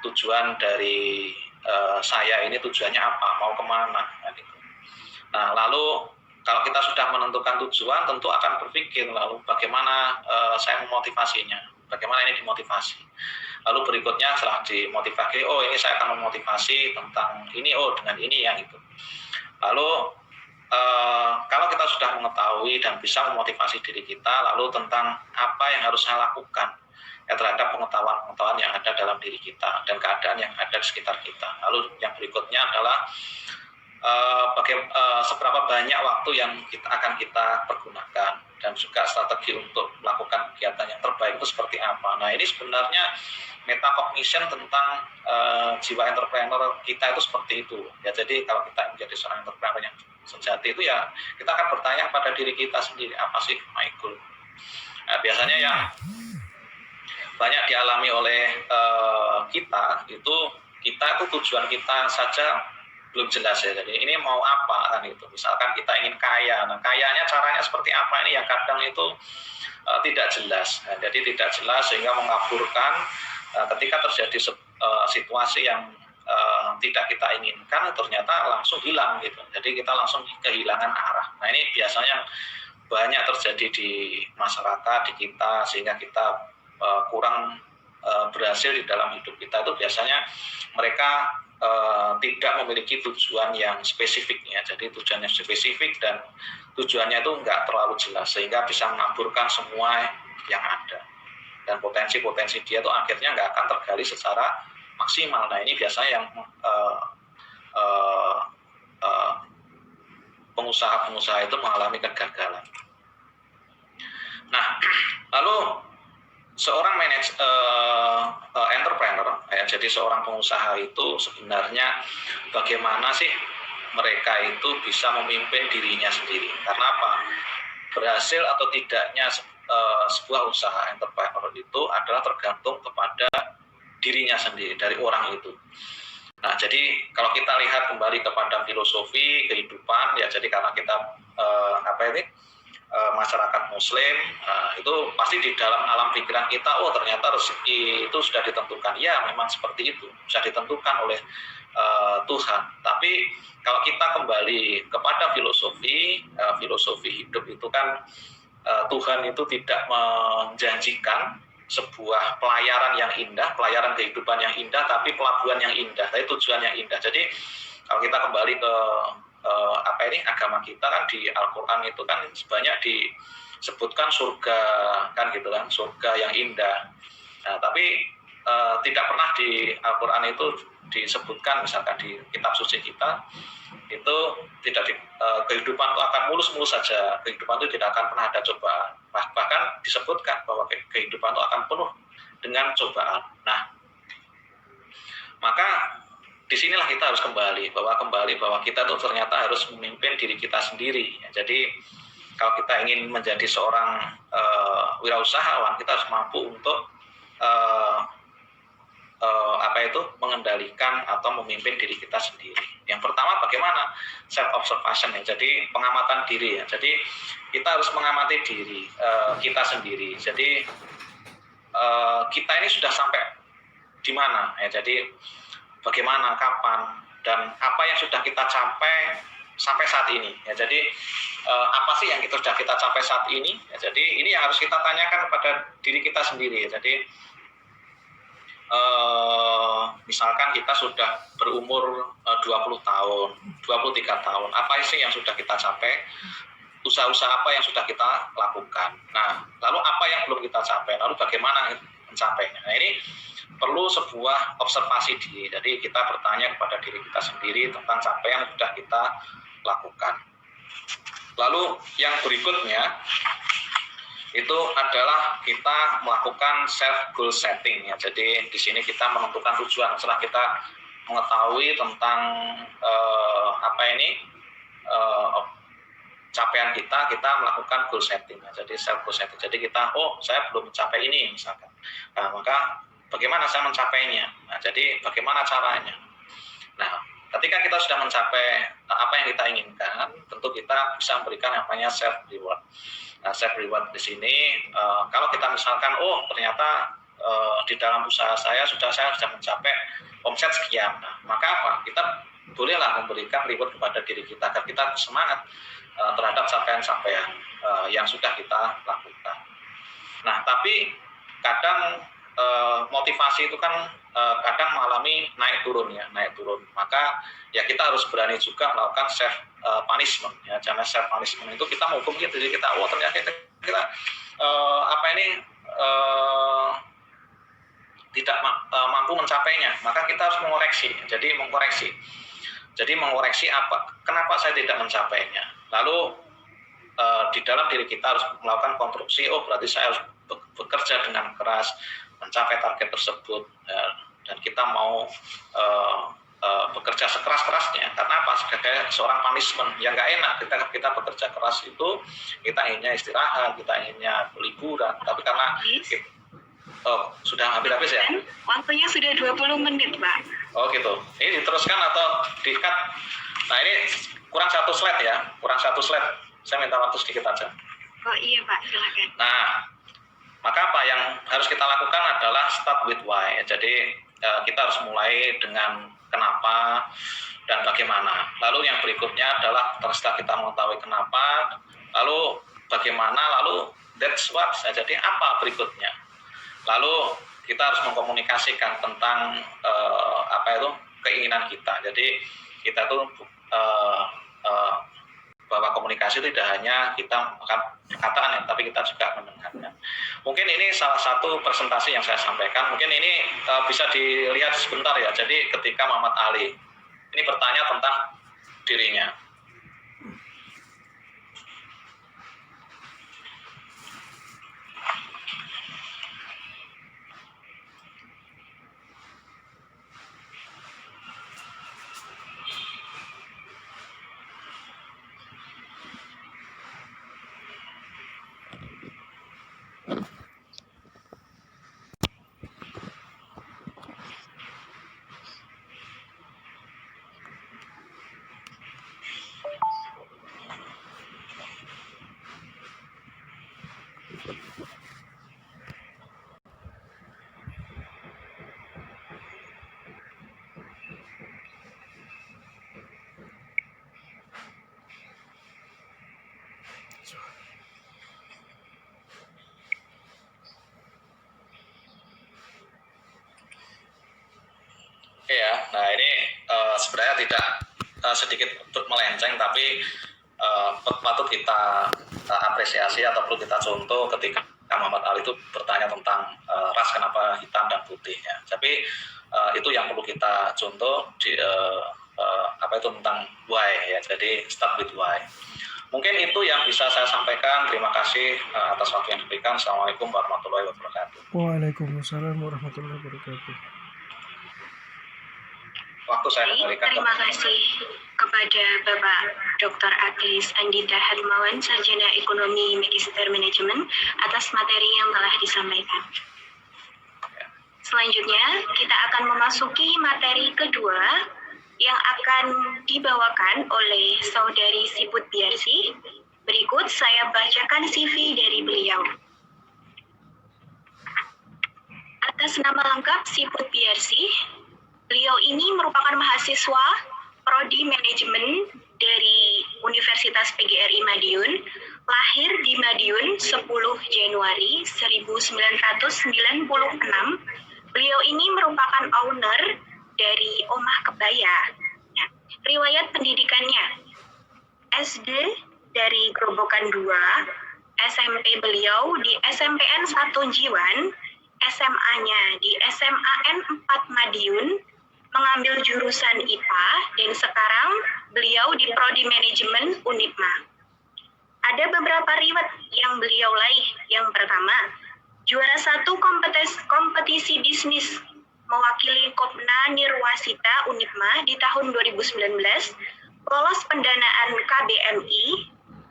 tujuan dari saya ini, tujuannya apa, mau kemana gitu. Nah, lalu kalau kita sudah menentukan tujuan, tentu akan berpikir lalu bagaimana saya memotivasinya, bagaimana ini dimotivasi. Lalu berikutnya setelah dimotivasi, oh ini saya akan memotivasi tentang ini, oh dengan ini ya gitu. Lalu kalau kita sudah mengetahui dan bisa memotivasi diri kita, lalu tentang apa yang harus saya lakukan ya terhadap pengetahuan-pengetahuan yang ada dalam diri kita dan keadaan yang ada di sekitar kita. Lalu yang berikutnya adalah seberapa banyak waktu yang akan kita pergunakan dan juga strategi untuk melakukan kegiatan yang terbaik itu seperti apa. Nah, ini sebenarnya metacognition tentang jiwa entrepreneur kita itu seperti itu. Ya, jadi kalau kita menjadi seorang entrepreneur yang sejati itu ya kita akan bertanya pada diri kita sendiri, apa sih my goal? Nah, biasanya yang banyak dialami oleh kita itu tujuan kita saja belum jelas ya. Jadi ini mau apa kan itu. Misalkan kita ingin kaya. Nah, kayanya caranya seperti apa ini yang kadang itu tidak jelas. Nah, jadi tidak jelas sehingga mengaburkan ketika terjadi situasi yang tidak kita inginkan ternyata langsung hilang gitu. Jadi kita langsung kehilangan arah. Nah, ini biasanya banyak terjadi di masyarakat, di kita, sehingga kita kurang berhasil di dalam hidup kita. Itu biasanya mereka tidak memiliki tujuan yang spesifik ya. Jadi tujuannya spesifik dan tujuannya itu nggak terlalu jelas sehingga bisa mengaburkan semua yang ada dan potensi-potensi dia itu akhirnya nggak akan tergali secara maksimal. Nah, ini biasanya yang pengusaha-pengusaha itu mengalami kegagalan. Nah, lalu seorang entrepreneur, ya, jadi seorang pengusaha itu sebenarnya bagaimana sih mereka itu bisa memimpin dirinya sendiri? Karena apa? Berhasil atau tidaknya sebuah usaha entrepreneur itu adalah tergantung kepada dirinya sendiri, dari orang itu. Nah, jadi kalau kita lihat kembali kepada filosofi kehidupan, ya jadi karena kita masyarakat Muslim, itu pasti di dalam alam pikiran kita, oh ternyata rezeki itu sudah ditentukan. Ya, memang seperti itu, sudah ditentukan oleh Tuhan. Tapi kalau kita kembali kepada filosofi hidup itu kan Tuhan itu tidak menjanjikan sebuah pelayaran yang indah, pelayaran kehidupan yang indah, tapi pelabuhan yang indah, tapi tujuan yang indah. Jadi kalau kita kembali ke agama kita kan di Al-Quran itu kan sebanyak disebutkan surga kan gitu kan, surga yang indah. Nah, tapi tidak pernah di Al-Quran itu disebutkan, misalkan di kitab suci kita itu tidak kehidupan itu akan mulus-mulus saja, kehidupan itu tidak akan pernah ada cobaan. Bahkan disebutkan bahwa kehidupan itu akan penuh dengan cobaan. Nah, maka disinilah kita harus kembali bahwa kita tuh ternyata harus memimpin diri kita sendiri. Jadi kalau kita ingin menjadi seorang wirausahawan, kita harus mampu untuk mengendalikan atau memimpin diri kita sendiri. Yang pertama bagaimana? Self observation ya. Jadi pengamatan diri ya. Jadi kita harus mengamati diri kita sendiri. Jadi kita ini sudah sampai di mana ya. Jadi bagaimana, kapan, dan apa yang sudah kita capai sampai saat ini. Ya, jadi apa sih yang sudah kita capai saat ini? Ya, jadi ini yang harus kita tanyakan kepada diri kita sendiri. Ya, jadi misalkan kita sudah berumur 20 tahun, 23 tahun, apa sih yang sudah kita capai? Usaha-usaha apa yang sudah kita lakukan? Nah, lalu apa yang belum kita capai? Lalu bagaimana mencapainya? Nah, ini perlu sebuah observasi diri. Jadi kita bertanya kepada diri kita sendiri tentang capaian yang sudah kita lakukan. Lalu yang berikutnya itu adalah kita melakukan self goal setting ya. Jadi di sini kita menentukan tujuan setelah kita mengetahui tentang capaian kita melakukan goal setting. Jadi self goal setting. Jadi kita, saya belum mencapai ini misalkan. Nah, maka bagaimana saya mencapainya? Nah, jadi bagaimana caranya? Nah, ketika kita sudah mencapai apa yang kita inginkan, tentu kita bisa memberikan yang namanya self reward. Nah, self reward di sini, kalau kita misalkan, ternyata di dalam usaha saya sudah mencapai omset sekian, nah, maka apa? Kita bolehlah memberikan reward kepada diri kita agar kita semangat terhadap capaian-capaian yang sudah kita lakukan. Nah, tapi kadang motivasi itu kan kadang mengalami naik turun. Maka ya kita harus berani juga melakukan self punishment ya. Jangan self punishment itu kita menghukum diri kita, ternyata kita tidak mampu mencapainya, maka kita harus mengoreksi. Jadi mengoreksi apa? Kenapa saya tidak mencapainya? Lalu di dalam diri kita harus melakukan konstruksi. Berarti saya harus bekerja dengan keras mencapai target tersebut, dan kita mau bekerja sekeras-kerasnya. Karena apa? Sebagai seorang punishment yang nggak enak. Kita bekerja keras itu kita inginnya istirahat, kita inginnya liburan, tapi karena sudah habis ya? Waktunya sudah 20 menit, Pak. Oh gitu. Ini diteruskan atau di-cut? Nah, ini kurang satu slide ya. Saya minta waktu sedikit aja. Oh iya, Pak, silakan. Nah, maka apa yang harus kita lakukan adalah start with why. Jadi kita harus mulai dengan kenapa dan bagaimana. Lalu yang berikutnya adalah setelah kita mengetahui kenapa, lalu bagaimana, lalu that's what. Jadi apa berikutnya? Lalu kita harus mengkomunikasikan tentang keinginan kita. Jadi kita tuh bahwa komunikasi itu tidak hanya kita perkataan ya, tapi kita juga mendengarkan. Mungkin ini salah satu presentasi yang saya sampaikan. Mungkin ini bisa dilihat sebentar ya. Jadi ketika Muhammad Ali ini bertanya tentang dirinya. Ya, nah ini sebenarnya tidak sedikit melenceng, tapi patut kita apresiasi atau perlu kita contoh ketika Muhammad Ali itu bertanya tentang ras kenapa hitam dan putih ya. Tapi itu yang perlu kita contoh di tentang why ya. Jadi start with why. Mungkin itu yang bisa saya sampaikan. Terima kasih atas waktu yang diberikan. Assalamualaikum warahmatullahi wabarakatuh. Waalaikumsalam warahmatullahi wabarakatuh. Waktu saya kembalikan. Terima kasih kepada Bapak Dr. Aglis Andita Hadmawan, Sarjana Ekonomi Magister Manajemen, atas materi yang telah disampaikan. Selanjutnya, kita akan memasuki materi kedua yang akan dibawakan oleh Saudari Siput Biarsi. Berikut saya bacakan CV dari beliau. Atas nama lengkap Siput Biarsi, beliau ini merupakan mahasiswa Prodi Manajemen dari Universitas PGRI Madiun, lahir di Madiun 10 Januari 1996. Beliau ini merupakan owner dari Omah Kebaya. Riwayat pendidikannya, SD dari Grobogan 2, SMP beliau di SMPN 1 Jiwan, SMA-nya di SMAN 4 Madiun, mengambil jurusan IPA, dan sekarang beliau di Prodi Manajemen Unipma. Ada beberapa riwayat yang beliau raih. Yang pertama, juara 1 kompetisi bisnis mewakili Kopna Nirwasita Unipma di tahun 2019, lolos pendanaan KBMI,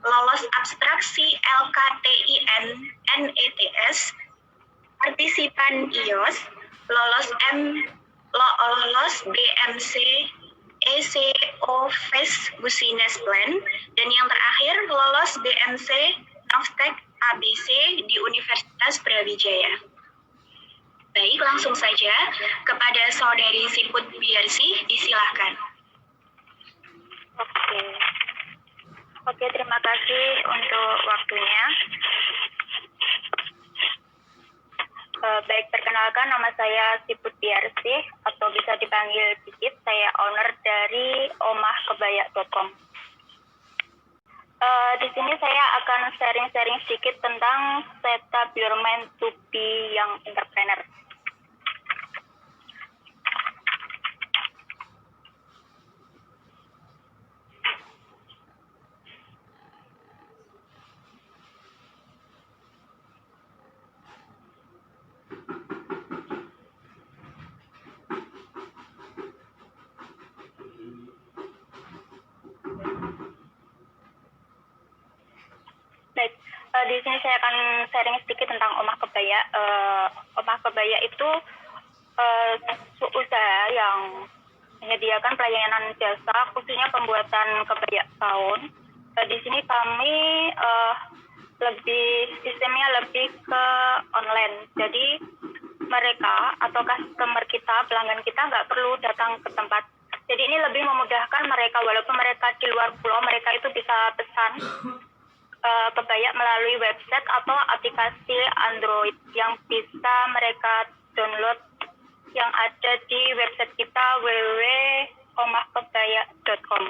lolos abstraksi LKTIN NETS, partisipan IOS, lolos BMC ECO FES Business Plan, dan yang terakhir lolos BMC Naftek ABC di Universitas Brawijaya. Baik, langsung saja kepada Saudari Siput Biarsih, disilahkan. Oke, terima kasih untuk waktunya. Baik, perkenalkan nama saya Siput Biarsih atau bisa dipanggil Picit. Saya owner dari omahkebaya.com. Di sini saya akan sharing-sharing sedikit tentang setup your mind to be young entrepreneur. Baik, di sini saya akan sharing sedikit tentang Omah Kebaya. Omah Kebaya itu usaha yang menyediakan pelayanan jasa khususnya pembuatan kebaya gaun. Di sini kami sistemnya lebih ke online. Jadi mereka atau customer kita, pelanggan kita nggak perlu datang ke tempat. Jadi ini lebih memudahkan mereka, walaupun mereka di luar pulau, mereka itu bisa pesan kebaya melalui website atau aplikasi Android yang bisa mereka download yang ada di website kita www.omahkebaya.com.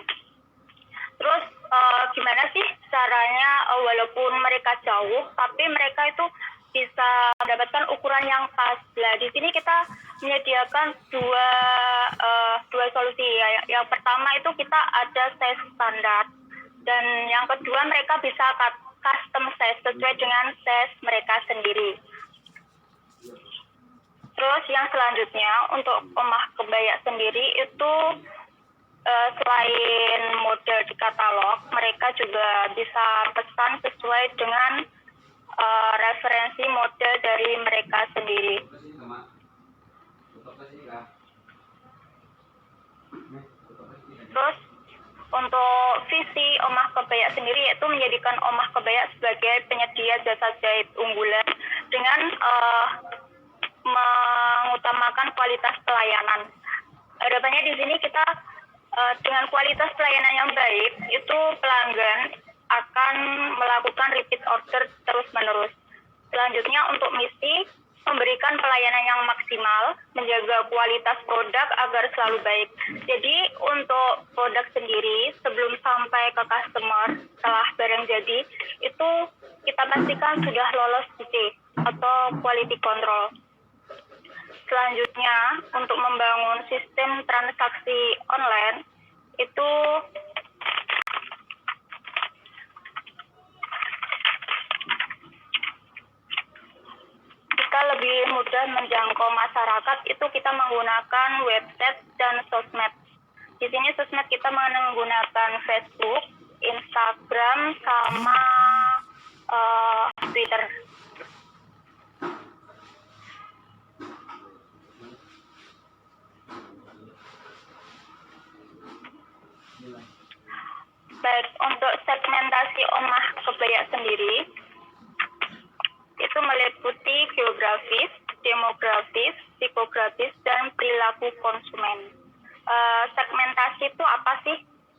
Terus gimana sih caranya, walaupun mereka jauh tapi mereka itu bisa mendapatkan ukuran yang pas. Nah, di sini kita menyediakan dua solusi. Yang pertama itu kita ada size standar. Dan yang kedua, mereka bisa custom size sesuai dengan size mereka sendiri. Terus yang selanjutnya, untuk Omah Kebaya sendiri itu selain model di katalog, mereka juga bisa pesan sesuai dengan referensi model dari mereka sendiri. Terus untuk visi Omah Kebaya sendiri yaitu menjadikan Omah Kebaya sebagai penyedia jasa jahit unggulan dengan mengutamakan kualitas pelayanan. Harapannya di sini kita dengan kualitas pelayanan yang baik itu pelanggan akan melakukan repeat order terus-menerus. Selanjutnya untuk misi memberikan pelayanan yang maksimal, menjaga kualitas produk agar selalu baik. Jadi untuk produk sendiri sebelum sampai ke customer setelah barang jadi itu kita pastikan sudah lolos QC atau quality control. Selanjutnya untuk membangun sistem transaksi online itu kita lebih mudah menjangkau masyarakat, itu kita menggunakan website dan sosmed. Di sini sosmed kita menggunakan Facebook, Instagram, sama Twitter. Baik, untuk segmentasi Omah Kebaya sendiri itu meliputi geografis, demografis, psikografis, dan perilaku konsumen. Segmentasi itu apa sih?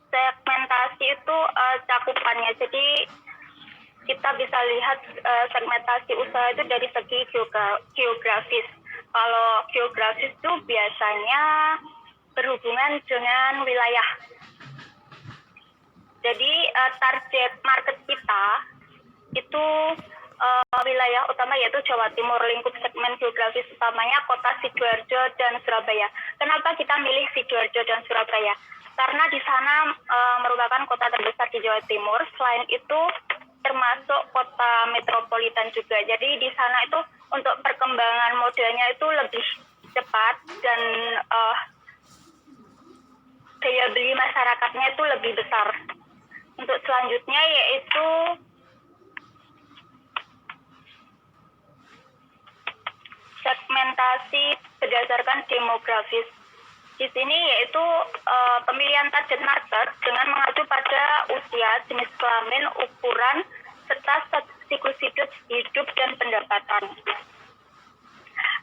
Segmentasi itu cakupannya. Jadi kita bisa lihat segmentasi usaha itu dari segi geografis. Kalau geografis itu biasanya berhubungan dengan wilayah. Jadi target market kita itu wilayah utama yaitu Jawa Timur, lingkup segmen geografis utamanya kota Sidoarjo dan Surabaya. Kenapa kita milih Sidoarjo dan Surabaya? Karena di sana merupakan kota terbesar di Jawa Timur. Selain itu termasuk kota metropolitan juga. Jadi di sana itu untuk perkembangan modelnya itu lebih cepat dan daya beli masyarakatnya itu lebih besar. Untuk selanjutnya yaitu segmentasi berdasarkan demografis. Di sini yaitu pemilihan target market dengan mengacu pada usia, jenis kelamin, ukuran, serta siklus hidup dan pendapatan.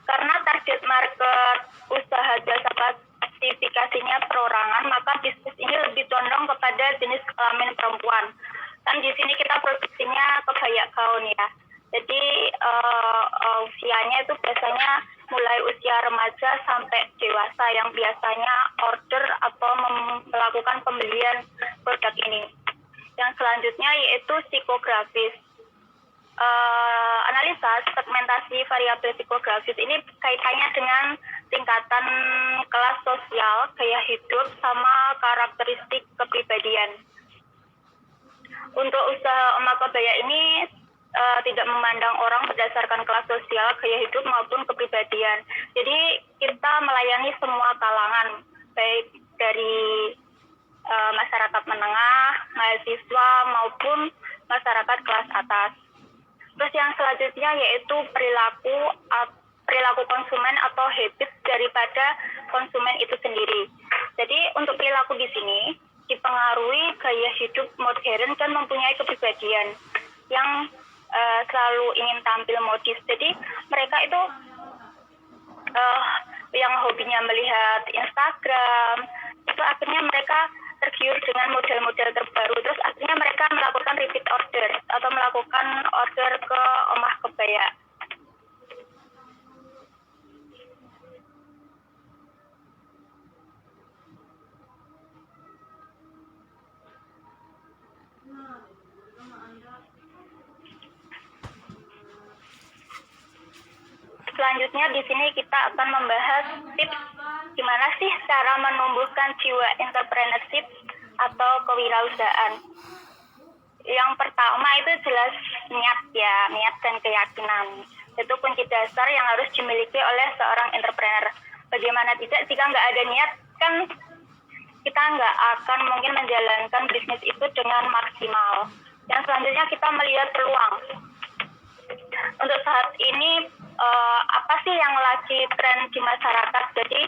Karena target market usaha jasa klasifikasinya perorangan, maka bisnis ini lebih condong kepada jenis kelamin perempuan. Dan di sini kita produksinya kebaya gaun ya. Jadi usianya itu biasanya mulai usia remaja sampai dewasa yang biasanya order atau melakukan pembelian produk ini. Yang selanjutnya yaitu psikografis. Analisa segmentasi variabel psikografis ini kaitannya dengan tingkatan kelas sosial, gaya hidup, sama karakteristik kepribadian. Untuk usaha Oma Kebaya ini tidak memandang orang berdasarkan kelas sosial, gaya hidup maupun kepribadian. Jadi kita melayani semua kalangan, baik dari masyarakat menengah, mahasiswa maupun masyarakat kelas atas. Terus yang selanjutnya yaitu perilaku konsumen atau habit daripada konsumen itu sendiri. Jadi untuk perilaku di sini dipengaruhi gaya hidup modern dan mempunyai kepribadian yang selalu ingin tampil modis. Jadi mereka itu yang hobinya melihat Instagram, itu akhirnya mereka tergiur dengan model-model terbaru. Terus akhirnya mereka melakukan repeat order atau melakukan order ke Omah Kebaya. Selanjutnya di sini kita akan membahas tips gimana sih cara menumbuhkan jiwa entrepreneurship atau kewirausahaan. Yang pertama itu jelas niat dan keyakinan. Itu kunci dasar yang harus dimiliki oleh seorang entrepreneur. Bagaimana tidak jika nggak ada niat, kan kita nggak akan mungkin menjalankan bisnis itu dengan maksimal. Yang selanjutnya kita melihat peluang. Untuk saat ini apa sih yang lagi tren di masyarakat? Jadi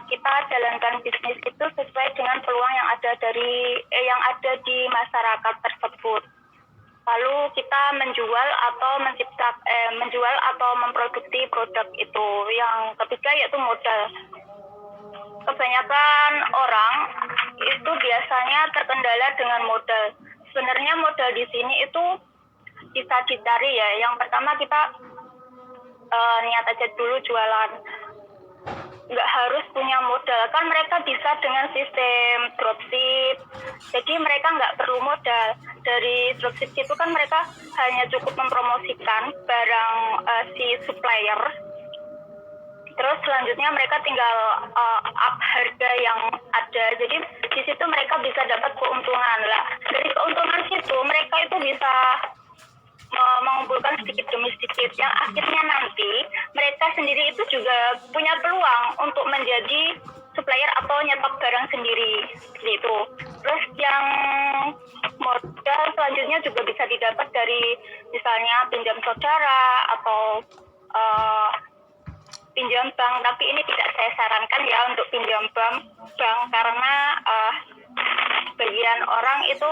kita jalankan bisnis itu sesuai dengan peluang yang ada di masyarakat tersebut. Lalu kita menjual atau memproduksi produk itu. Yang ketiga yaitu modal. Kebanyakan orang itu biasanya terkendala dengan modal. Sebenarnya modal di sini itu bisa dicari ya. Yang pertama kita niat aja dulu jualan. Nggak harus punya modal. Kan mereka bisa dengan sistem dropship. Jadi mereka nggak perlu modal. Dari dropship itu kan mereka hanya cukup mempromosikan barang si supplier. Terus selanjutnya mereka tinggal up harga yang ada. Jadi di situ mereka bisa dapat keuntungan lah. Dari keuntungan situ mereka itu bisa mengumpulkan sedikit demi sedikit, yang akhirnya nanti mereka sendiri itu juga punya peluang untuk menjadi supplier atau nyetok barang sendiri gitu. Terus yang modal selanjutnya juga bisa didapat dari misalnya pinjam saudara atau pinjam bank, tapi ini tidak saya sarankan ya untuk pinjam bank karena bagian orang itu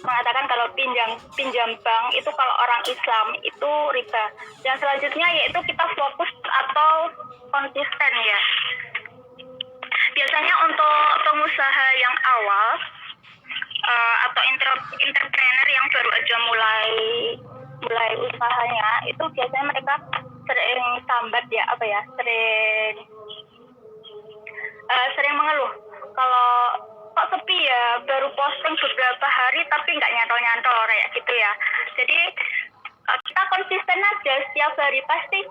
mengatakan kalau pinjam bank itu kalau orang Islam itu riba. Yang selanjutnya yaitu kita fokus atau konsisten ya. Biasanya untuk pengusaha yang awal atau entrepreneur yang baru aja mulai usahanya itu biasanya mereka sering sambat ya sering mengeluh kalau kok sepi ya, baru posting beberapa hari tapi nggak nyantol kayak gitu ya. Jadi kita konsisten aja setiap hari, pasti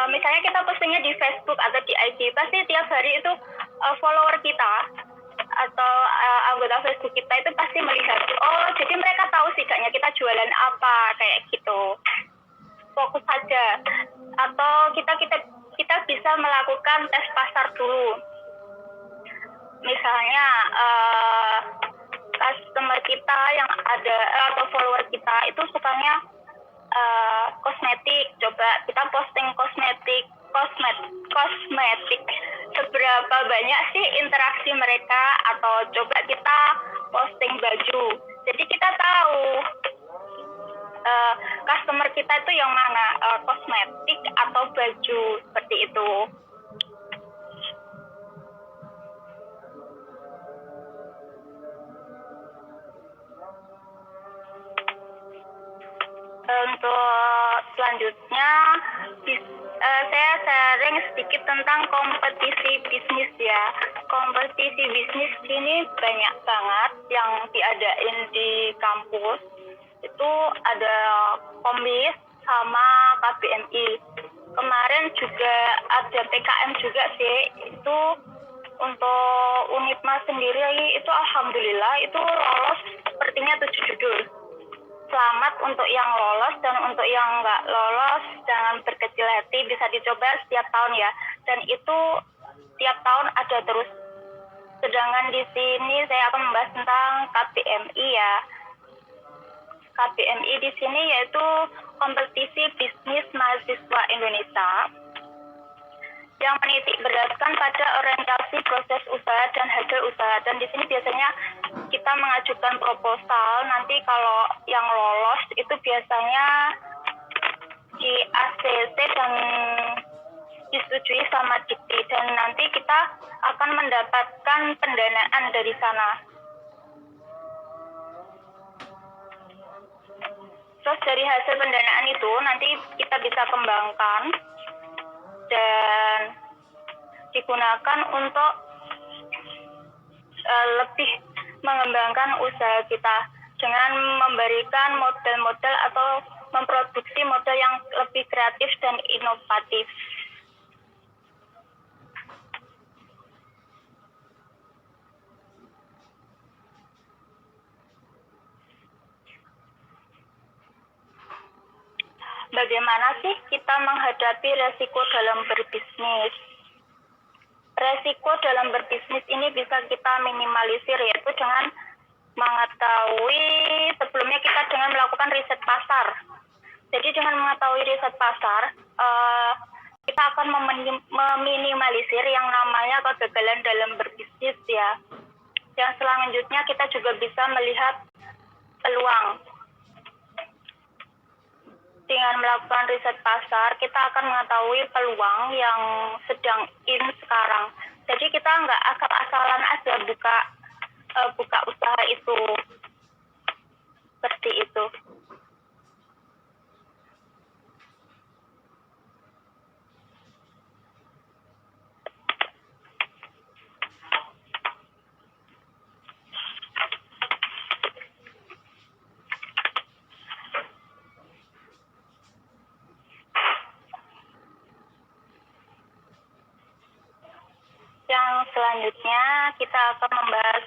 misalnya kita postingnya di Facebook atau di IG, pasti tiap hari itu follower kita atau anggota Facebook kita itu pasti melihat, oh jadi mereka tahu setidaknya kita jualan apa kayak gitu. Fokus saja, atau kita bisa melakukan tes pasar dulu. Misalnya customer kita yang ada atau follower kita itu sukanya kosmetik. Coba kita posting kosmetik. Seberapa banyak sih interaksi mereka, atau coba kita posting baju. Jadi kita tahu customer kita itu yang mana, kosmetik atau baju, seperti itu. Untuk selanjutnya, saya sharing sedikit tentang kompetisi bisnis ya. Kompetisi bisnis ini banyak banget yang diadain di kampus. Itu ada Kombis sama KBMI. Kemarin juga ada PKM juga sih. Itu untuk Unipma sendiri itu alhamdulillah itu lolos sepertinya 7 judul. Selamat untuk yang lolos, dan untuk yang nggak lolos jangan berkecil hati, bisa dicoba setiap tahun ya. Dan itu tiap tahun ada terus. Sedangkan di sini saya akan membahas tentang KBMI ya. KBMI di sini yaitu kompetisi bisnis mahasiswa Indonesia yang menitik beratkan pada orientasi proses usaha dan hasil usaha. Dan di sini biasanya kita mengajukan proposal. Nanti kalau yang lolos itu biasanya di ACC dan disetujui sama Dikti, dan nanti kita akan mendapatkan pendanaan dari sana. Terus dari hasil pendanaan itu nanti kita bisa kembangkan dan digunakan untuk lebih mengembangkan usaha kita dengan memberikan model-model atau memproduksi model yang lebih kreatif dan inovatif. Bagaimana sih kita menghadapi resiko dalam berbisnis? Resiko dalam berbisnis ini bisa kita minimalisir, yaitu dengan mengetahui sebelumnya kita dengan melakukan riset pasar. Jadi dengan mengetahui riset pasar, kita akan meminimalisir yang namanya kegagalan dalam berbisnis ya. Yang selanjutnya kita juga bisa melihat peluang. Dengan melakukan riset pasar, kita akan mengetahui peluang yang sedang in sekarang. Jadi kita nggak asal-asalan aja buka usaha itu. Seperti itu. Yang selanjutnya kita akan membahas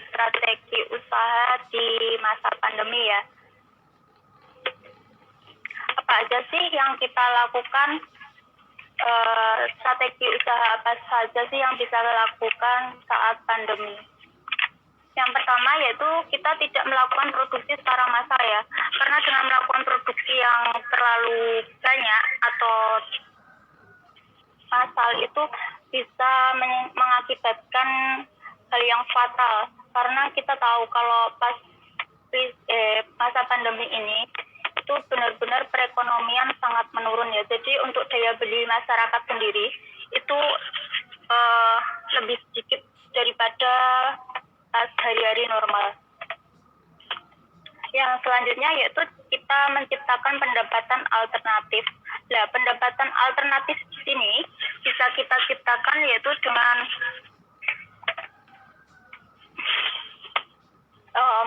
strategi usaha di masa pandemi ya. Apa aja sih yang kita lakukan? Strategi usaha apa saja sih yang bisa dilakukan saat pandemi? Yang pertama yaitu kita tidak melakukan produksi secara massal ya. Karena dengan melakukan produksi yang terlalu banyak atau massal itu bisa mengakibatkan hal yang fatal, karena kita tahu kalau pas masa pandemi ini itu benar-benar perekonomian sangat menurun ya. Jadi untuk daya beli masyarakat sendiri itu lebih sedikit daripada pas hari-hari normal. Yang selanjutnya yaitu kita menciptakan pendapatan alternatif. Nah, pendapatan alternatif di sini bisa kita ciptakan yaitu dengan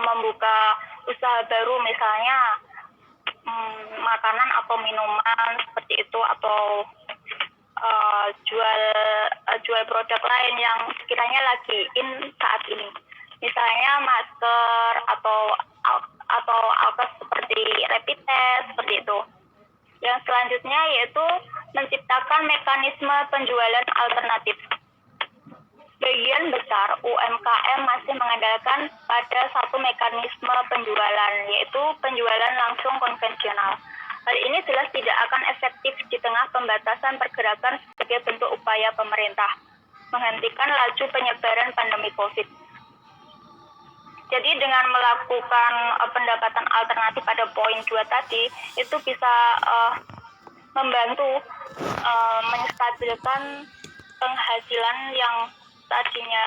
membuka usaha baru, misalnya makanan atau minuman seperti itu, atau jual produk lain yang sekiranya lagi in saat ini, misalnya masker atau alkes seperti rapid test seperti itu. Yang selanjutnya yaitu menciptakan mekanisme penjualan alternatif. sebagian besar UMKM masih mengandalkan pada satu mekanisme penjualan, yaitu penjualan langsung konvensional. Hal ini jelas tidak akan efektif di tengah pembatasan pergerakan sebagai bentuk upaya pemerintah menghentikan laju penyebaran pandemi COVID. Jadi dengan melakukan pendapatan alternatif pada poin 2 tadi, itu bisa membantu menstabilkan penghasilan yang tadinya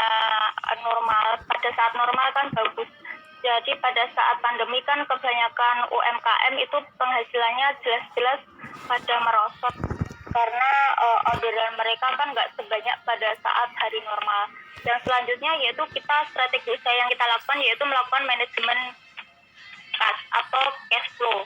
normal. Pada saat normal kan bagus. Jadi pada saat pandemi kan kebanyakan UMKM itu penghasilannya jelas-jelas pada merosot karena orderan mereka kan nggak sebanyak pada saat hari normal. Dan selanjutnya yaitu strategi usaha yang kita lakukan yaitu melakukan manajemen kas atau cash flow.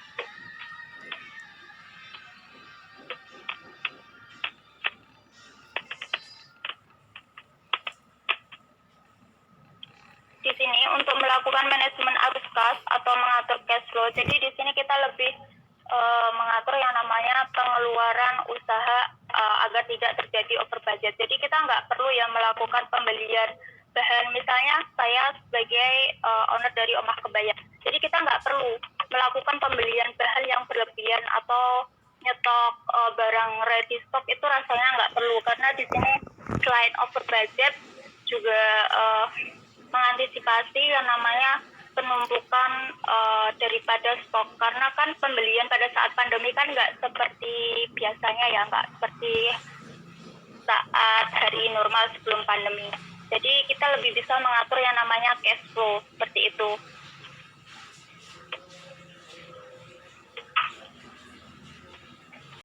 Di sini untuk melakukan manajemen arus kas atau mengatur cash flow. Jadi di sini kita lebih mengatur yang namanya pengeluaran usaha agar tidak terjadi over budget. Jadi kita nggak perlu ya melakukan pembelian bahan. Misalnya saya sebagai owner dari Omah Kebaya. Jadi kita nggak perlu melakukan pembelian bahan yang berlebihan atau nyetok barang ready stock itu rasanya nggak perlu karena di sini selain over budget juga mengantisipasi yang namanya penumpukan daripada stok karena kan pembelian pada saat pandemi kan nggak seperti biasanya ya, nggak seperti saat hari normal sebelum pandemi. Jadi kita lebih bisa mengatur yang namanya cash flow seperti itu.